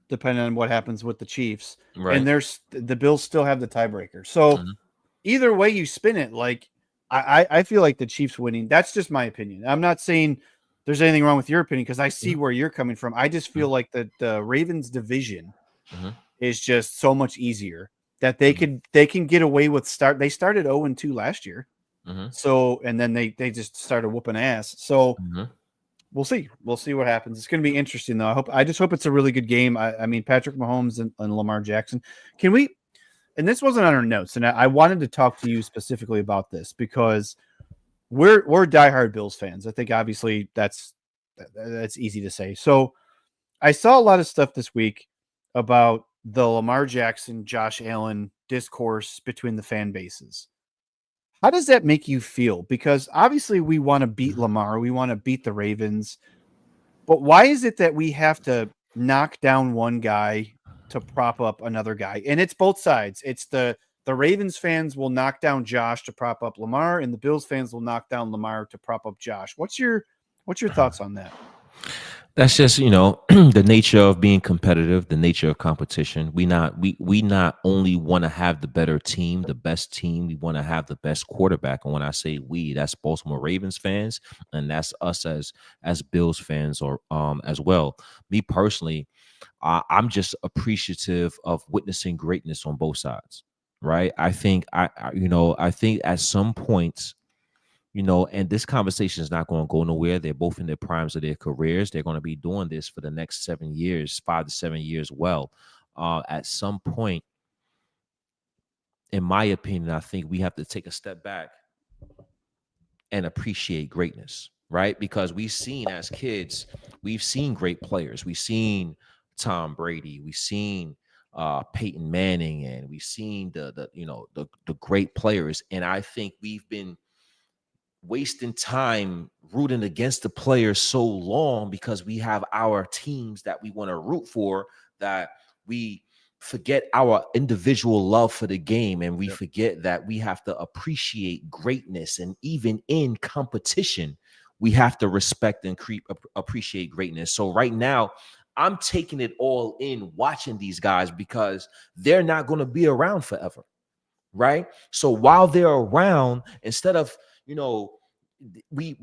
Depending on what happens with the Chiefs. Right. And the Bills still have the tiebreaker. So either way you spin it, like I feel like the Chiefs winning. That's just my opinion. I'm not saying there's anything wrong with your opinion because I see where you're coming from. I just feel like the Ravens division is just so much easier that they can get away with They started 0-2 last year. So and then they just started whooping ass. So We'll see. We'll see what happens. It's going to be interesting, though. I just hope it's a really good game. I mean, Patrick Mahomes and Lamar Jackson. Can we? And this wasn't on our notes, and I wanted to talk to you specifically about this because we're diehard Bills fans. I think obviously that's easy to say. So I saw a lot of stuff this week about the Lamar Jackson, Josh Allen discourse between the fan bases. How does that make you feel? Because obviously we want to beat Lamar, we want to beat the Ravens, but why is it that we have to knock down one guy to prop up another guy? And it's both sides. It's the Ravens fans will knock down Josh to prop up Lamar, and the Bills fans will knock down Lamar to prop up Josh. What's your thoughts on that? That's just, the nature of being competitive, the nature of competition. We not only want to have the better team, the best team, we want to have the best quarterback. And when I say we, that's Baltimore Ravens fans, and that's us as Bills fans or as well. Me personally, I'm just appreciative of witnessing greatness on both sides. Right. I think I think at some points, and this conversation is not going to go nowhere. They're both in their primes of their careers. They're going to be doing this for the next 7 years, 5 to 7 years. Well, at some point, in my opinion, I think we have to take a step back and appreciate greatness, right? Because we've seen as kids, we've seen great players. We've seen Tom Brady. We've seen Peyton Manning, and we've seen the great players. And I think we've been wasting time rooting against the players so long because we have our teams that we want to root for, that we forget our individual love for the game, and we forget that we have to appreciate greatness. And even in competition, we have to respect and appreciate greatness. So right now, I'm taking it all in watching these guys because they're not going to be around forever, right? So while they're around, instead of we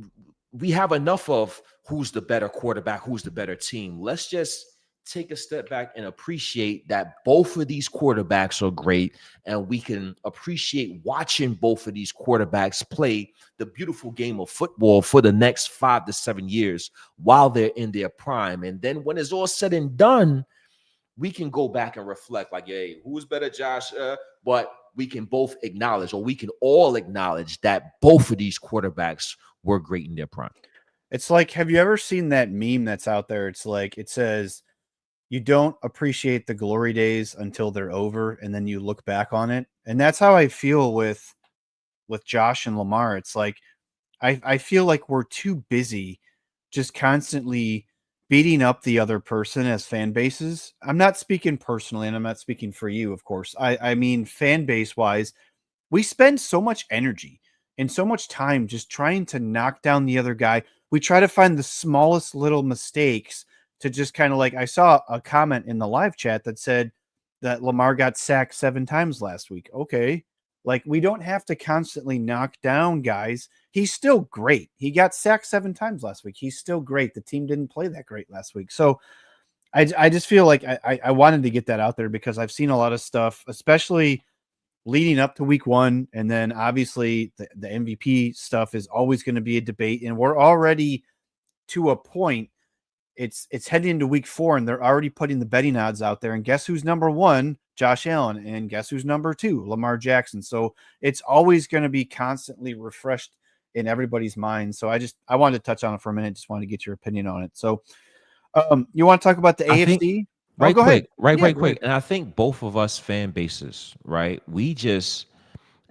have enough of who's the better quarterback, who's the better team. Let's just take a step back and appreciate that both of these quarterbacks are great, and we can appreciate watching both of these quarterbacks play the beautiful game of football for the next 5 to 7 years while they're in their prime. And then when it's all said and done, we can go back and reflect like, hey, who's better, Josh? But we can both acknowledge, or we can all acknowledge, that both of these quarterbacks were great in their prime. It's like, have you ever seen that meme that's out there? It's like, it says, you don't appreciate the glory days until they're over, and then you look back on it. And that's how I feel with Josh and Lamar. It's like, I feel like we're too busy just constantly beating up the other person as fan bases. I'm not speaking personally, and I'm not speaking for you, of course. I mean, fan base wise, we spend so much energy and so much time just trying to knock down the other guy. We try to find the smallest little mistakes to just kind of like, I saw a comment in the live chat that said that Lamar got sacked 7 times last week. Okay. Like, we don't have to constantly knock down guys. He's still great. He got sacked 7 times last week. He's still great. The team didn't play that great last week. So I just feel like I wanted to get that out there because I've seen a lot of stuff, especially leading up to week 1. And then obviously the MVP stuff is always going to be a debate. And we're already to a point. It's heading into week 4, and they're already putting the betting odds out there. And guess who's number 1? Josh Allen. And guess who's number 2? Lamar Jackson. So it's always going to be constantly refreshed in everybody's mind. So I wanted to touch on it for a minute. Just wanted to get your opinion on it. So you want to talk about the AFC? Right, go quick, ahead. right, quick. And I think both of us fan bases, right? We just,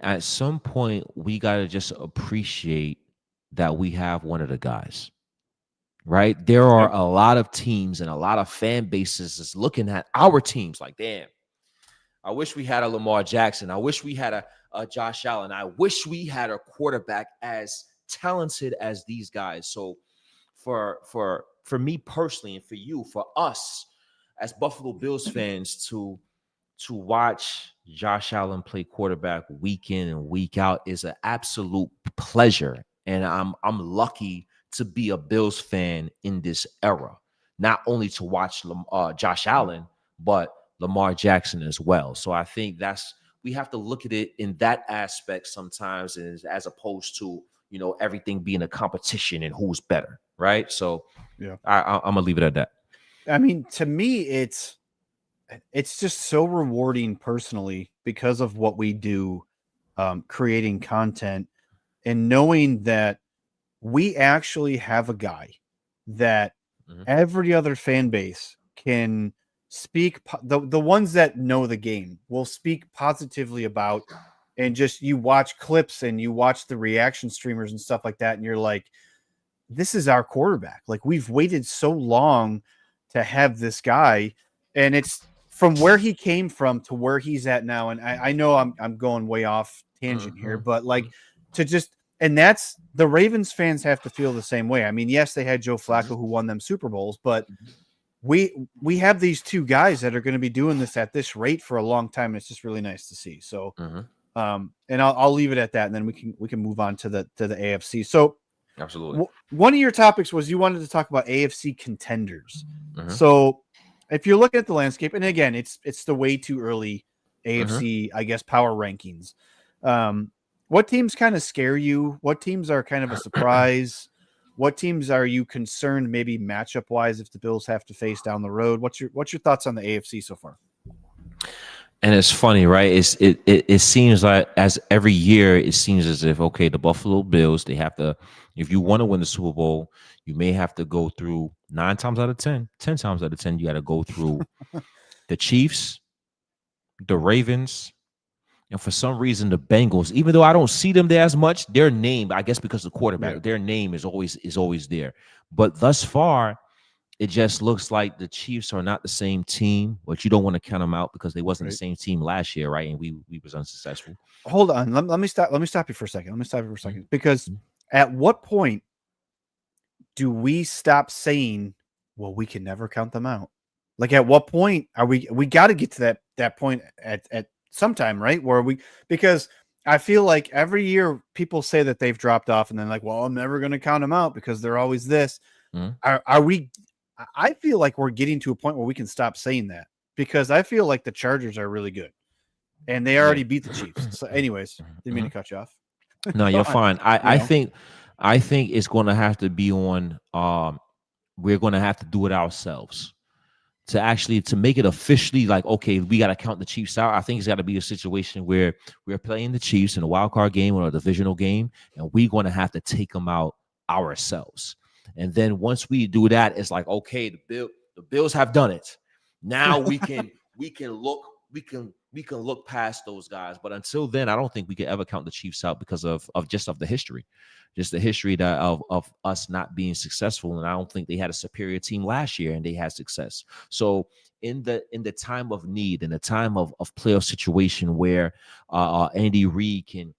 at some point, we got to just appreciate that we have one of the guys. Right. There are a lot of teams and a lot of fan bases is looking at our teams like, damn, I wish we had a Lamar Jackson. I wish we had a Josh Allen. I wish we had a quarterback as talented as these guys. So for me personally, and for you, for us as Buffalo Bills fans to watch Josh Allen play quarterback week in and week out is an absolute pleasure. And I'm lucky to be a Bills fan in this era, not only to watch Josh Allen, but Lamar Jackson as well. So I think we have to look at it in that aspect sometimes, as opposed to, everything being a competition and who's better. right? So Yeah. I'm gonna leave it at that. I mean, to me, it's just so rewarding personally because of what we do, creating content and knowing that we actually have a guy that Mhm. every other fan base can speak the ones that know the game will speak positively about, and just you watch clips and you watch the reaction streamers and stuff like that and you're like, this is our quarterback. Like, we've waited so long to have this guy, and it's from where he came from to where he's at now. And I know I'm going way off tangent here, but like, to just, and that's the Ravens fans have to feel the same way. I mean, yes, they had Joe Flacco who won them Super Bowls, but we have these two guys that are going to be doing this at this rate for a long time. And it's just really nice to see. So, and I'll leave it at that, and then we can move on to the AFC. So, Absolutely. one of your topics was you wanted to talk about AFC contenders. Mhm. So if you're looking at the landscape, and again, it's the way too early AFC, I guess, power rankings. What teams kind of scare you? What teams are kind of a surprise? What teams are you concerned maybe matchup wise if the Bills have to face down the road? What's your thoughts on the AFC so far? And it's funny, right? It seems like as every year, it seems as if, okay, the Buffalo Bills, they have to, if you want to win the Super Bowl, you may have to go through 9 times out of 10, 10 times out of 10, you got to go through the Chiefs, the Ravens, and for some reason the Bengals. Even though I don't see them there as much, their name, I guess because of the quarterback, their name is always there. But thus far, it just looks like the Chiefs are not the same team, but you don't want to count them out because they wasn't the same team last year, right? And we was unsuccessful. Hold on. Let me stop you for a second. Because at what point do we stop saying, well, we can never count them out? Like, at what point are we got to get to that point at some time, right? Because I feel like every year people say that they've dropped off and then like, well, I'm never going to count them out because they're always this. Are we, I feel like we're getting to a point where we can stop saying that, because I feel like the Chargers are really good and they already beat the Chiefs. So anyways, didn't mean to cut you off. No, you're fine. I think it's going to have to be on, we're going to have to do it ourselves to make it officially like, okay, we got to count the Chiefs out. I think it's got to be a situation where we're playing the Chiefs in a wild card game or a divisional game, and we're going to have to take them out ourselves. And then once we do that, it's like, okay, the Bills have done it. Now we can look past those guys. But until then, I don't think we can ever count the Chiefs out because of the history. Just the history that of us not being successful. And I don't think they had a superior team last year and they had success. So in the time of need, in the time of playoff situation where Andy Reid can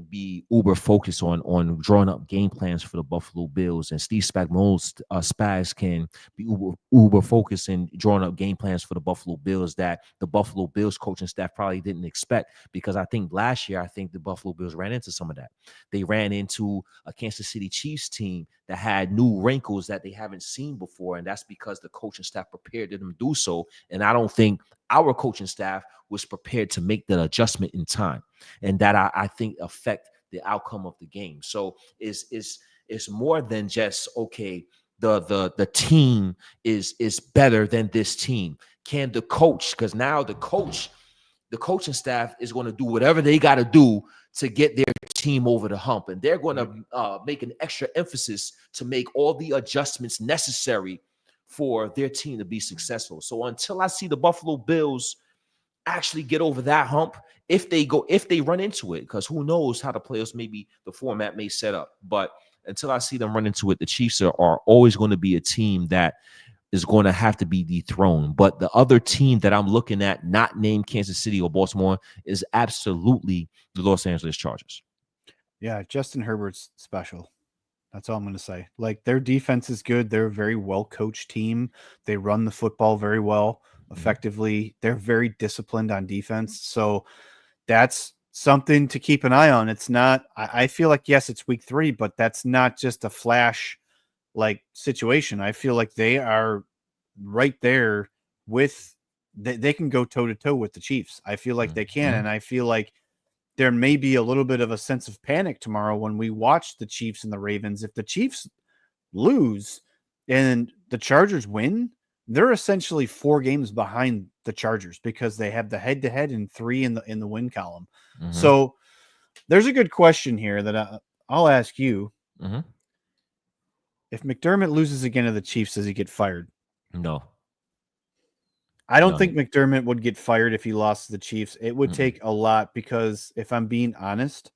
be uber focused on drawing up game plans for the Buffalo Bills, and Steve Spagnuolo's Spags can be uber focused in drawing up game plans for the Buffalo Bills that the Buffalo Bills coaching staff probably didn't expect. Because I think last year, I think the Buffalo Bills ran into some of that. They ran into a Kansas City Chiefs team that had new wrinkles that they haven't seen before, and that's because the coaching staff prepared them to do so. And I don't think our coaching staff was prepared to make that adjustment in time, and that I think affect the outcome of the game. So it's more than just, okay, the team is better than this team. Can the coach, because now the coaching staff is going to do whatever they got to do to get their team over the hump, and they're going to make an extra emphasis to make all the adjustments necessary for their team to be successful. So until I see the Buffalo Bills actually get over that hump, if they run into it, because who knows how the playoffs, maybe the format may set up, but until I see them run into it, the Chiefs are always going to be a team that is going to have to be dethroned. But the other team that I'm looking at, not named Kansas City or Baltimore, is absolutely the Los Angeles Chargers. Yeah, Justin Herbert's special. That's all I'm going to say. Like, their defense is good. They're a very well-coached team. They run the football very well, effectively. They're very disciplined on defense. So that's something to keep an eye on. It's not, I feel like, yes, it's week 3, but that's not just a flash like situation. I feel like they are right there with, they can go toe to toe with the Chiefs. I feel like they can. And I feel like there may be a little bit of a sense of panic tomorrow when we watch the Chiefs and the Ravens. If the Chiefs lose and the Chargers win, they're essentially 4 games behind the Chargers because they have the head-to-head and 3 in the win column. Mhm. So there's a good question here that I'll ask you. Mhm. If McDermott loses again to the Chiefs, does he get fired? No. I don't No. think McDermott would get fired if he lost to the Chiefs. It would Mm-mm. take a lot because if I'm being honest,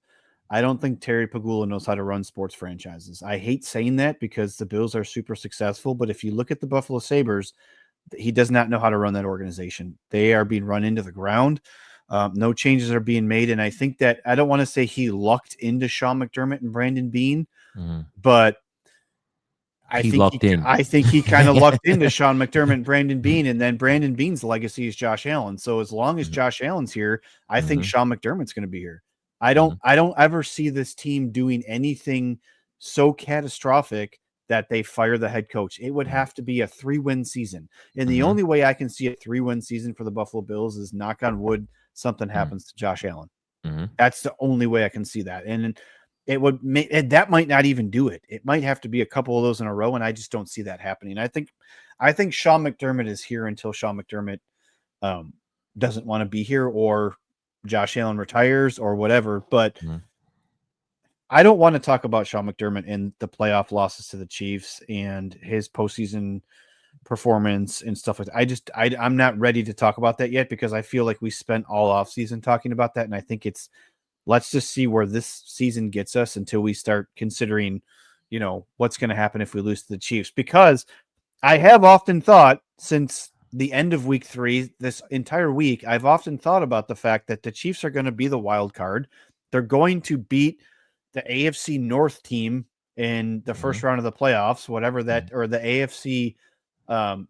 I don't think Terry Pagula knows how to run sports franchises. I hate saying that because the Bills are super successful, but if you look at the Buffalo Sabres, he does not know how to run that organization. They are being run into the ground. No changes are being made. And I think that I don't want to say he lucked into Sean McDermott and Brandon Beane, Mhm. but I He think lucked in. he kind of lucked into Sean McDermott and Brandon Beane, and then Brandon Beane's legacy is Josh Allen. So as long as Mhm. Josh Allen's here, I think Mhm. Sean McDermott's going to be here. Mhm. I don't ever see this team doing anything so catastrophic that they fire the head coach. It would have to be a 3-win season. And the Mhm. only way I can see a 3-win season for the Buffalo Bills is, knock on wood, something happens to Josh Allen. Mhm. That's the only way I can see that. And it would make that might not even do it. It might have to be a couple of those in a row, and I just don't see that happening. I think Sean McDermott is here until Sean McDermott doesn't want to be here, or Josh Allen retires, or whatever. But Mhm. I don't want to talk about Sean McDermott and the playoff losses to the Chiefs and his postseason performance and stuff like that. I'm not ready to talk about that yet because I feel like we spent all offseason talking about that, and I think it's let's just see where this season gets us until we start considering, what's going to happen if we lose to the Chiefs. Because I have often thought since the end of week 3, this entire week, I've often thought about the fact that the Chiefs are going to be the wild card. They're going to beat the AFC North team in the first round of the playoffs, whatever that, or the AFC, Mhm.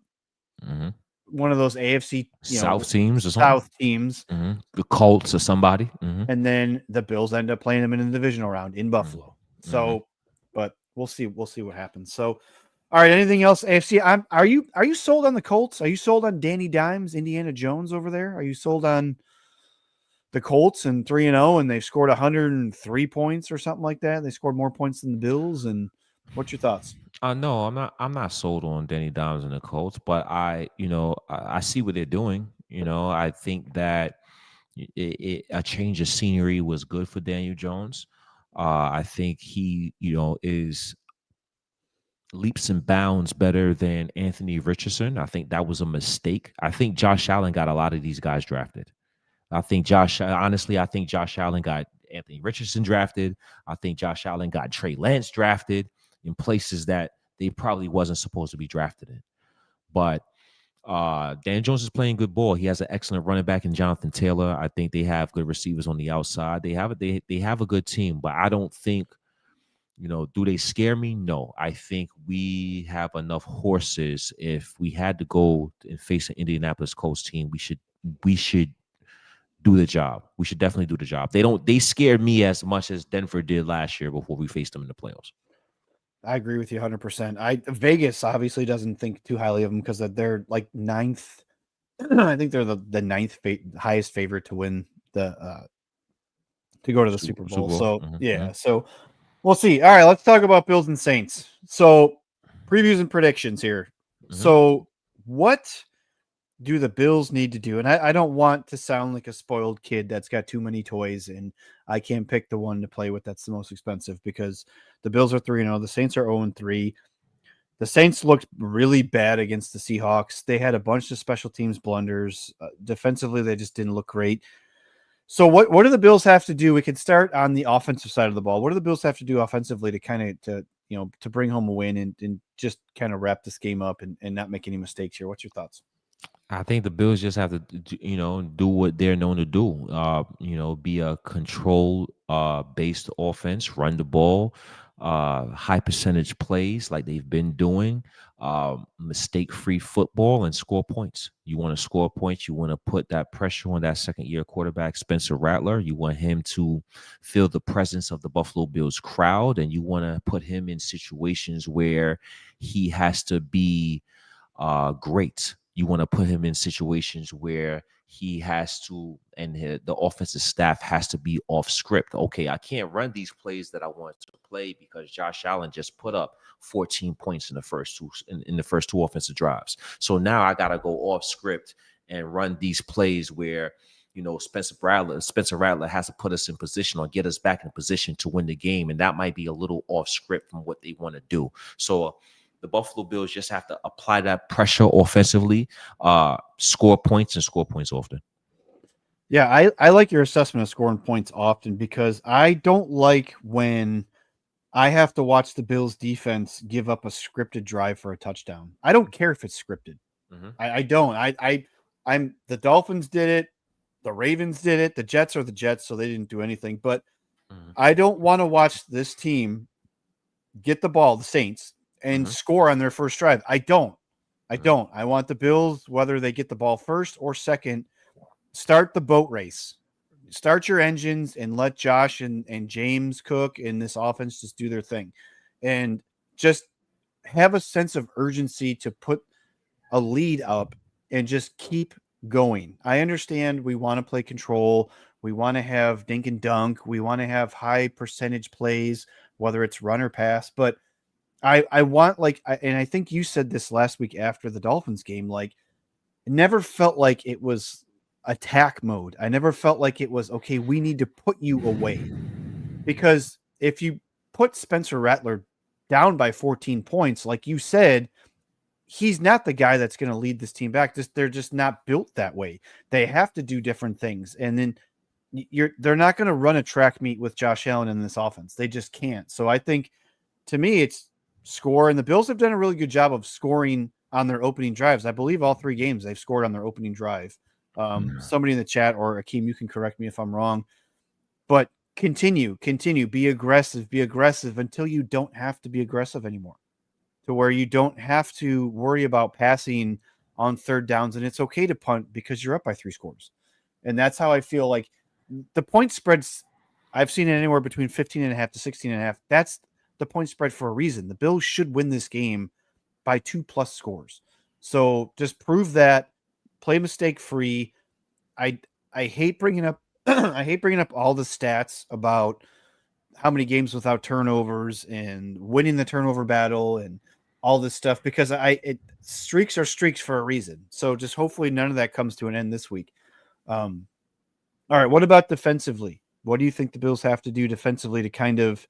one of those AFC, South teams or something. South teams. Mhm. The Colts or somebody. Mhm. And then the Bills end up playing them in the divisional round in Buffalo. So, but we'll see what happens. So, all right, anything else AFC? Are you sold on the Colts? Are you sold on Danny Dimes, Indiana Jones over there? Are you sold on the Colts and 3-0 and they've scored 103 points or something like that? They scored more points than the Bills, and what's your thoughts? No, I'm not sold on Danny Dimes and the Colts, but I see what they're doing. I think that a change of scenery was good for Daniel Jones. I think he, is leaps and bounds better than Anthony Richardson. I think that was a mistake. I think Josh Allen got a lot of these guys drafted. Honestly, I think Josh Allen got Anthony Richardson drafted. I think Josh Allen got Trey Lance drafted in places that they probably wasn't supposed to be drafted in. But Dan Jones is playing good ball. He has an excellent running back in Jonathan Taylor. I think they have good receivers on the outside. They have a good team, but I don't think, do they scare me? No. I think we have enough horses. If we had to go and face an Indianapolis Colts team, we should do the job. We should definitely do the job. They scared me as much as Denver did last year before we faced them in the playoffs. I agree with you 100%. Vegas obviously doesn't think too highly of them because they're like ninth. I think they're the ninth highest favorite to win to go to the Super Bowl. So yeah, so we'll see. All right, let's talk about Bills and Saints. So previews and predictions here. So what do the Bills need to do? And I don't want to sound like a spoiled kid that's got too many toys and I can't pick the one to play with that's the most expensive, because the Bills are 3-0. The Saints are 0-3. The Saints looked really bad against the Seahawks. They had a bunch of special teams blunders. Defensively, they just didn't look great. So what do the Bills have to do? We could start on the offensive side of the ball. What do the Bills have to do offensively to kind of to bring home a win and just kind of wrap this game up and not make any mistakes here? What's your thoughts? I think the Bills just have to, do what they're known to do. Be a control based offense, run the ball, high percentage plays like they've been doing, mistake-free football, and score points. You want to score points. You want to put that pressure on that second-year quarterback, Spencer Rattler. You want him to feel the presence of the Buffalo Bills crowd, and you want to put him in situations where he has to be great. You want to put him in situations where he has to, and the offensive staff has to be off script. Okay, I can't run these plays that I want to play because Josh Allen just put up 14 points in the first two offensive drives. So now I got to go off script and run these plays where, Spencer Rattler has to put us in position or get us back in position to win the game, and that might be a little off script from what they want to do. So the Buffalo Bills just have to apply that pressure offensively, score points often. Yeah, I like your assessment of scoring points often, because I don't like when I have to watch the Bills defense give up a scripted drive for a touchdown. I don't care if it's scripted. I don't. I'm the Dolphins did it, the Ravens did it, the Jets are the Jets, so they didn't do anything. But I don't want to watch this team get the ball, the Saints, and score on their first drive. I don't. I want the Bills, whether they get the ball first or second, start the boat race. Start your engines and let Josh and James Cook in this offense just do their thing. And just have a sense of urgency to put a lead up and just keep going. I understand we want to play control. We want to have dink and dunk. We want to have high percentage plays, whether it's run or pass. But I want, and I think you said this last week after the Dolphins game, it never felt like it was attack mode. I never felt like it was, okay, we need to put you away. Because if you put Spencer Rattler down by 14 points, like you said, he's not the guy that's going to lead this team back. They're just not built that way. They have to do different things. And then they're not going to run a track meet with Josh Allen in this offense. They just can't. So I think, to me, it's score. And the Bills have done a really good job of scoring on their opening drives. I believe all 3 games they've scored on their opening drive. Somebody in the chat, or Akeem, you can correct me if I'm wrong, but continue, be aggressive until you don't have to be aggressive anymore, to where you don't have to worry about passing on third downs. And it's okay to punt because you're up by 3 scores. And that's how I feel like the point spreads. I've seen it anywhere between 15.5 to 16.5. That's the point spread for a reason. The Bills should win this game by 2+ scores. So just prove that. Play mistake free. I hate bringing up I hate bringing up all the stats about how many games without turnovers and winning the turnover battle and all this stuff, because streaks are streaks for a reason. So just hopefully none of that comes to an end this week. All right, what about defensively? What do you think the Bills have to do defensively to kind of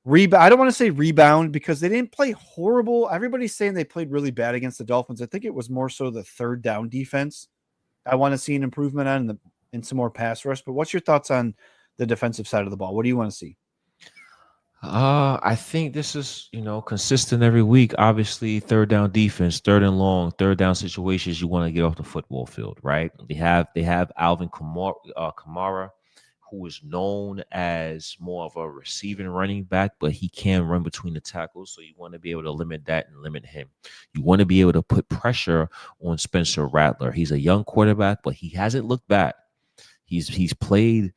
rebound? I don't want to say rebound, because they didn't play horrible. Everybody's saying they played really bad against the Dolphins. I think it was more so the third down defense I want to see an improvement on, and some more pass rush. But what's your thoughts on the defensive side of the ball? What do you want to see? I think this is, consistent every week. Obviously, third down defense, third and long, third down situations, you want to get off the football field, right? They have Alvin Kamara, who is known as more of a receiving running back, but he can run between the tackles. So you want to be able to limit that and limit him. You want to be able to put pressure on Spencer Rattler. He's a young quarterback, but he hasn't looked bad. He's played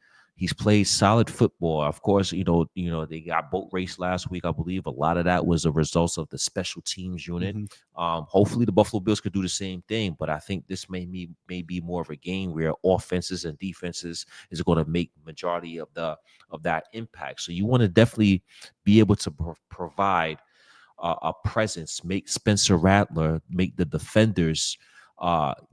solid football. Of course, they got boat race last week. I believe a lot of that was a result of the special teams unit. Hopefully the Buffalo Bills could do the same thing, but I think this may be more of a game where offenses and defenses is going to make majority of that impact. So you want to definitely be able to provide a presence, make Spencer Rattler, make the defenders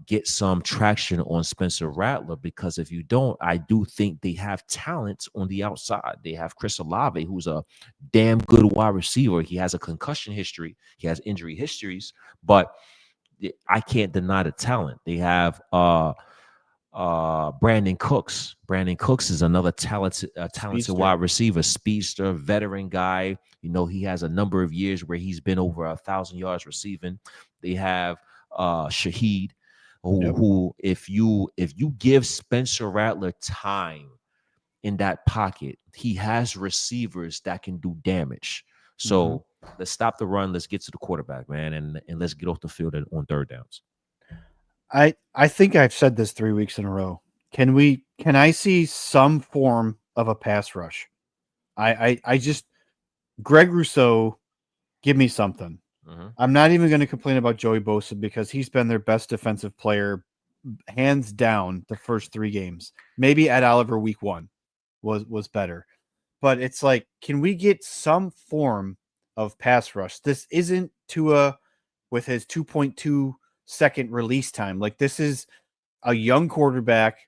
get some traction on Spencer Rattler, because if you don't, I do think they have talent on the outside. They have Chris Olave, who's a damn good wide receiver. He has a concussion history. He has injury histories, but I can't deny the talent. They have Brandon Cooks. Brandon Cooks is another talented wide receiver, speedster, veteran guy. He has a number of years where he's been over 1,000 yards receiving. They have Shaheed, who if you give Spencer Rattler time in that pocket, he has receivers that can do damage. So let's stop the run. Let's get to the quarterback, man, and let's get off the field on third downs. I think I've said this 3 weeks in a row. Can I see some form of a pass rush? I just, Greg Rousseau, give me something. I'm not even going to complain about Joey Bosa because he's been their best defensive player, hands down, the first 3 games. Maybe Ed Oliver week 1 was better. But it's like, can we get some form of pass rush? This isn't Tua with his 2.2 second release time. Like, this is a young quarterback.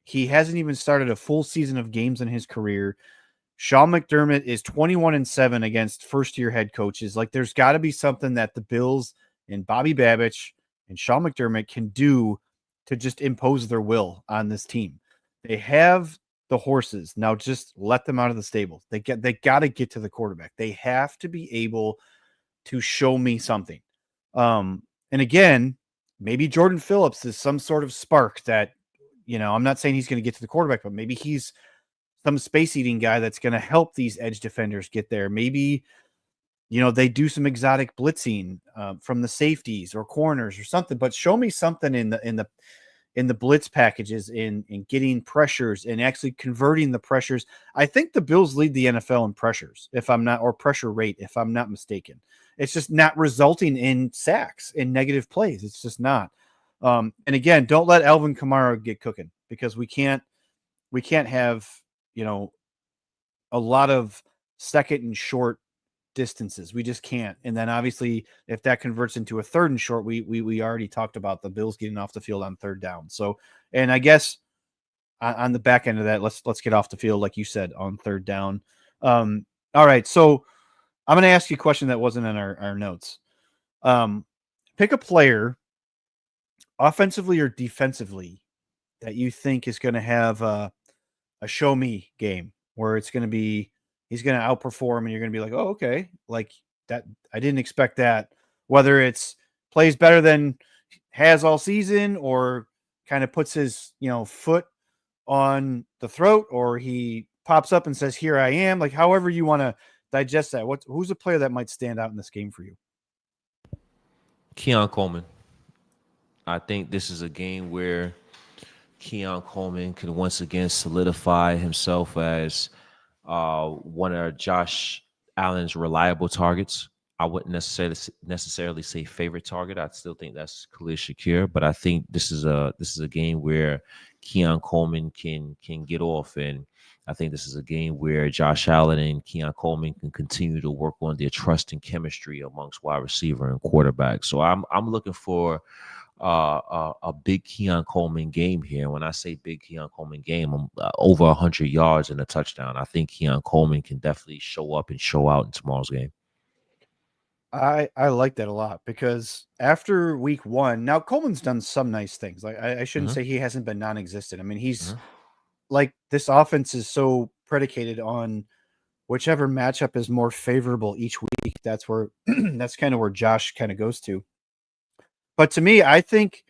He hasn't even started a full season of games in his career. Sean McDermott is 21-7 against first-year head coaches. Like, there's got to be something that the Bills and Bobby Babich and Sean McDermott can do to just impose their will on this team. They have the horses. Now just let them out of the stable. They got to get to the quarterback. They have to be able to show me something. And again, maybe Jordan Phillips is some sort of spark that, I'm not saying he's going to get to the quarterback, but maybe he's some space eating guy that's going to help these edge defenders get there. Maybe, they do some exotic blitzing from the safeties or corners or something, but show me something in the blitz packages, in getting pressures and actually converting the pressures. I think the Bills lead the NFL in pressures, or pressure rate, if I'm not mistaken. It's just not resulting in sacks, in negative plays. It's just not. And again, don't let Alvin Kamara get cooking, because we can't have, a lot of second and short distances. We just can't. And then obviously, if that converts into a third and short, we already talked about the Bills getting off the field on third down. So, and I guess on the back end of that, let's get off the field, like you said, on third down. All right. So I'm going to ask you a question that wasn't in our notes. Pick a player, offensively or defensively, that you think is going to have a show me game, where it's going to be, he's going to outperform and you're going to be like, oh, okay. Like that. I didn't expect that. Whether it's plays better than has all season, or kind of puts his, foot on the throat, or he pops up and says, here I am. Like, however you want to digest that. Who's a player that might stand out in this game for you? 𝐾𝐿 Coleman. I think this is a game where 𝐾𝐿 Coleman can once again solidify himself as one of Josh Allen's reliable targets. I wouldn't necessarily say favorite target. I still think that's �\𝐾𝐿, but I think this is a game where 𝐾𝐿 Coleman can get off, and I think this is a game where Josh Allen and 𝐾𝐿 Coleman can continue to work on their trust and chemistry amongst wide receiver and quarterback. So I'm looking for a big 𝐾𝐿 Coleman game here. When I say big 𝐾𝐿 Coleman game, I'm over 100 yards and a touchdown. I think 𝐾𝐿 Coleman can definitely show up and show out in tomorrow's game. I like that a lot, because after week 1, now Coleman's done some nice things. Like, I shouldn't say he hasn't been non-existent. I mean, he's like, this offense is so predicated on whichever matchup is more favorable each week. That's where that's kind of where Josh kind of goes to. But to me, I think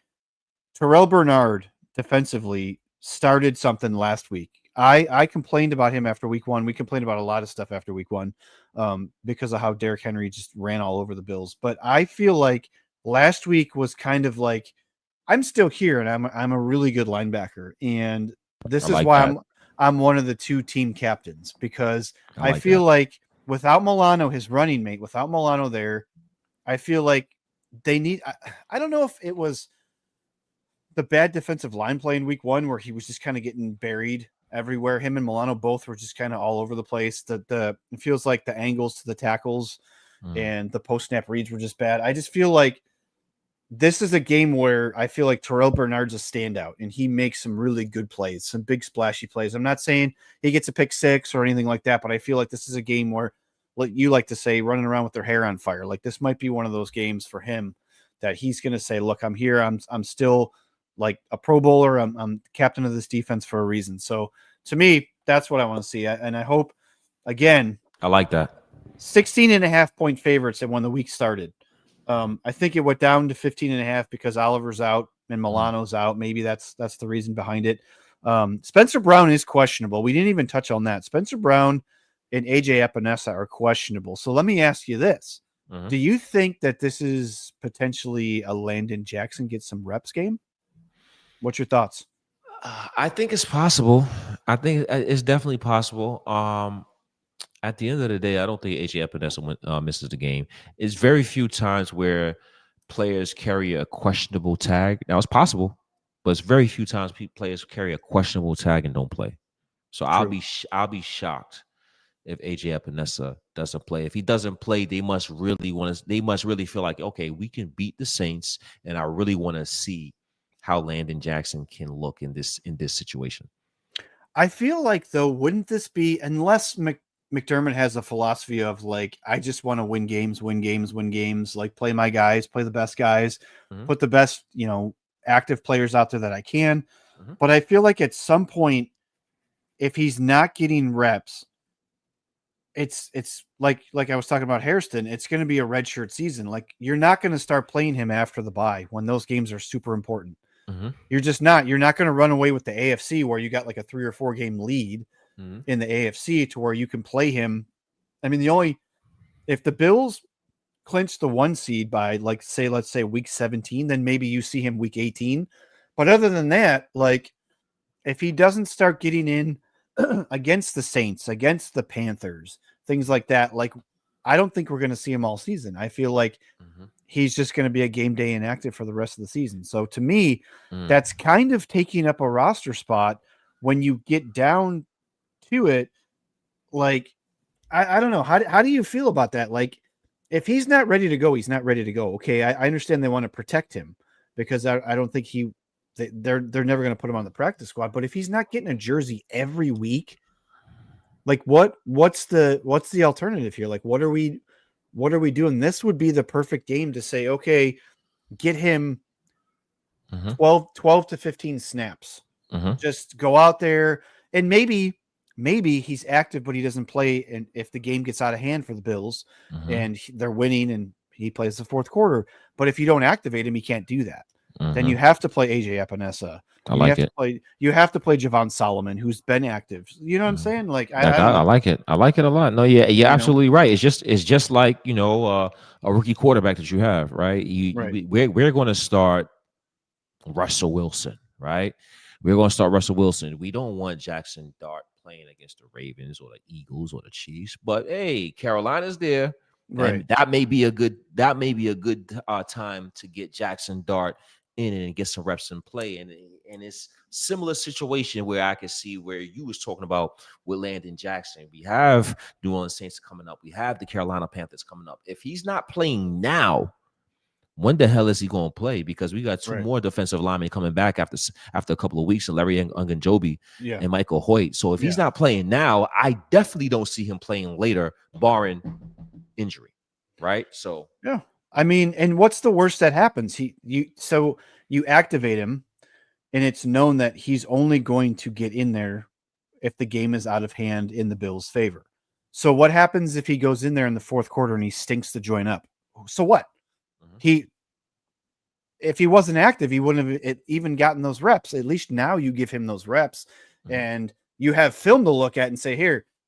Terrell Bernard defensively started something last week. I complained about him after week 1. We complained about a lot of stuff after week 1 because of how Derrick Henry just ran all over the Bills. But I feel like last week was kind of like, I'm still here and I'm a really good linebacker. And this is why I'm one of the 2 team captains, because I feel like without Milano, his running mate, without Milano there, I feel like they need, I don't know if it was the bad defensive line play in week 1 where he was just kind of getting buried everywhere. Him and Milano both were just kind of all over the place. It feels like the angles to the tackles and the post snap reads were just bad. I just feel like this is a game where I feel like Terrell Bernard's a standout and he makes some really good plays, some big splashy plays. I'm not saying he gets a pick 6 or anything like that, but I feel like this is a game where, like you like to say, running around with their hair on fire. Like, this might be one of those games for him that he's going to say, look, I'm here. I'm still like a Pro Bowler. I'm captain of this defense for a reason. So to me, that's what I want to see. And I hope, again, I like that. 16.5-point favorites when the week started. I think it went down to 15.5 because Oliver's out and Milano's out. Maybe that's the reason behind it. Spencer Brown is questionable. We didn't even touch on that. Spencer Brown and AJ Epinesa are questionable. So let me ask you this. Do you think that this is potentially a Landon Jackson get some reps game? What's your thoughts? I think it's possible. I think it's definitely possible. I at the end of the day, I don't think AJ Epinesa misses the game. It's very few times where players carry a questionable tag. Now, it's possible, but it's very few times players carry a questionable tag and don't play. So True. I'll be shocked if AJ Epinesa doesn't play. If he doesn't play, they must really feel like, okay, we can beat the Saints, and I really want to see how Landon Jackson can look in this situation. I feel like, though, wouldn't this be, unless McDermott has a philosophy of like, I just want to win games, like play my guys, play the best guys, put the best, active players out there that I can. But I feel like at some point, if he's not getting reps, it's like I was talking about Hairston, it's going to be a redshirt season. Like, you're not going to start playing him after the bye when those games are super important. You're just not. You're not going to run away with the AFC where you got like a 3 or 4 game lead in the AFC to where you can play him. I mean, if the Bills clinch the 1 seed by let's say week 17, then maybe you see him week 18. But other than that, like, if he doesn't start getting in against the Saints, against the Panthers, things like that, like, I don't think we're going to see him all season. I feel like he's just going to be a game day inactive for the rest of the season. So to me, that's kind of taking up a roster spot when you get down to it. Like, I don't know. How do you feel about that? Like, if he's not ready to go, he's not ready to go. Okay, I understand they want to protect him because I don't think they're never going to put him on the practice squad. But if he's not getting a jersey every week, like, what's the alternative here? Like, what are we doing? This would be the perfect game to say, okay, get him 12 to 15 snaps. Just go out there, and maybe he's active, but he doesn't play. And if the game gets out of hand for the Bills and they're winning and he plays the fourth quarter, but if you don't activate him, he can't do that. Then you have to play AJ Epinesa. You have to play Javon Solomon, who's been active. You know what I'm saying? Like, I like it. I like it a lot. No, yeah, you're absolutely right. It's just like, a rookie quarterback that you have, right? We're going to start Russell Wilson, right? We're going to start Russell Wilson. We don't want Jackson Dart playing against the Ravens or the Eagles or the Chiefs, but hey, Carolina's there. Right. And that may be a good time to get Jackson Dart in and get some reps and play. And it's similar situation where I can see where you was talking about with Landon Jackson. We have New Orleans Saints coming up. We have the Carolina Panthers coming up. If he's not playing now, when the hell is he going to play? Because we got two more defensive linemen coming back after a couple of weeks, Larry Ogunjobi and Michael Hoyt. So if he's not playing now, I definitely don't see him playing later, barring injury, right? So yeah, I mean, and what's the worst that happens? You activate him, and it's known that he's only going to get in there if the game is out of hand in the Bills' favor. So what happens if he goes in there in the fourth quarter and he stinks the joint up? So what? If he wasn't active, he wouldn't have even gotten those reps. At least now you give him those reps and you have film to look at and say,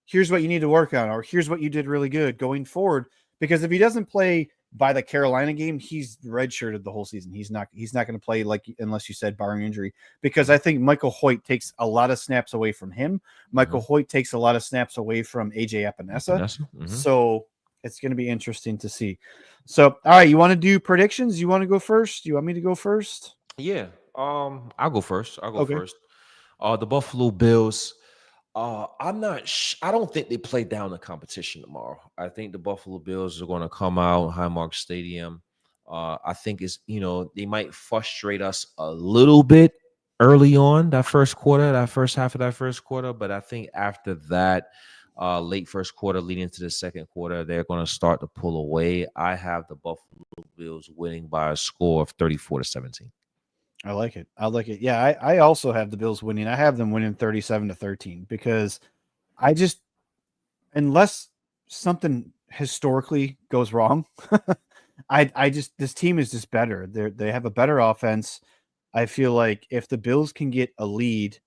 here's what you need to work on, or here's what you did really good going forward. Because if he doesn't play by the Carolina game, he's redshirted the whole season. He's not going to play, like, unless you said barring injury, because I think Michael Hoyt takes a lot of snaps away from him. Michael Hoyt takes a lot of snaps away from AJ Epinesa. So it's going to be interesting to see. So, all right, you want to do predictions? You want to go first? You want me to go first? Yeah. I'll go first. First. The Buffalo Bills. I'm not. I don't think they play down the competition tomorrow. I think the Buffalo Bills are going to come out Highmark Stadium. I think they might frustrate us a little bit early on that first half of that first quarter, but I think after that, late first quarter leading into the second quarter, they're going to start to pull away. I have the Buffalo Bills winning by a score of 34-17. I like it. Yeah, I also have the Bills winning. I have them winning 37-13 because unless something historically goes wrong, this team is just better. They have a better offense. I feel like if the Bills can get a lead,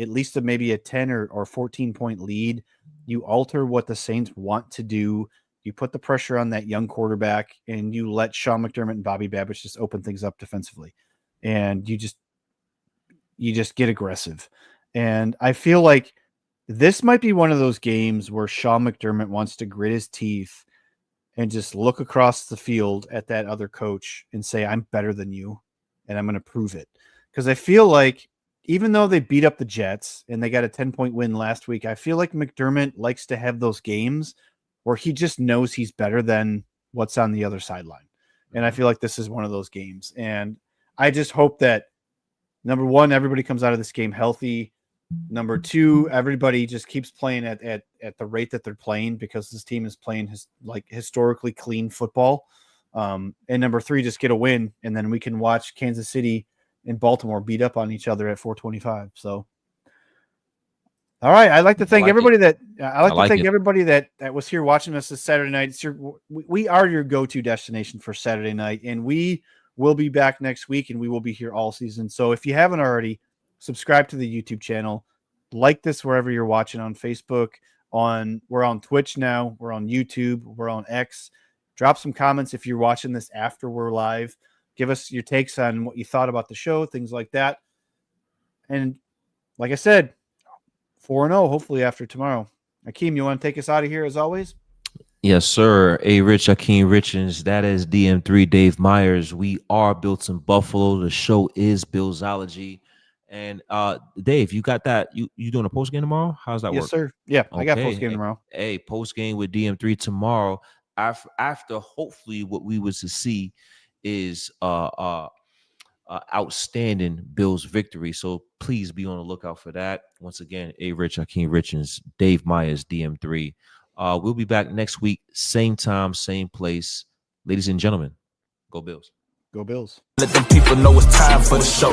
at least maybe a 10 or 14 point lead, you alter what the Saints want to do. You put the pressure on that young quarterback and you let Sean McDermott and Bobby Babbitt just open things up defensively. And you just get aggressive. And I feel like this might be one of those games where Sean McDermott wants to grit his teeth and just look across the field at that other coach and say, I'm better than you, and I'm going to prove it. Because I feel like even though they beat up the Jets and they got a 10-point win last week, I feel like McDermott likes to have those games where he just knows he's better than what's on the other sideline. And I feel like this is one of those games. And I just hope that, number one, everybody comes out of this game healthy. Number two, everybody just keeps playing at the rate that they're playing, because this team is playing historically clean football. And number three, just get a win, and then we can watch Kansas City and Baltimore beat up on each other at 425. So, all right, I'd like to thank everybody that was here watching us this Saturday night. We are your go-to destination for Saturday night, and we will be back next week, and we will be here all season. So if you haven't already, subscribe to the YouTube channel, like this wherever you're watching, on Facebook, we're on Twitch now, we're on YouTube, we're on X. Drop some comments if you're watching this after we're live. Give us your takes on what you thought about the show, things like that. And like I said, 4-0, hopefully after tomorrow. Akeem, you want to take us out of here as always? Yes, sir. 𝐸𝐻𝐿 that is DM3 Dave Myers. We are Built in Buffalo. The show is Billsology. And Dave, you got that? You doing a post game tomorrow? How's that work? Yes, sir. Yeah, okay. I got post game tomorrow. Hey, post game with DM3 tomorrow. After hopefully what we was to see is outstanding Bills victory. So please be on the lookout for that. Once again, 𝐸𝐻𝐿 Dave Myers, DM3. We'll be back next week, same time, same place. Ladies and gentlemen, go Bills. Go Bills. Let them people know it's time for the show.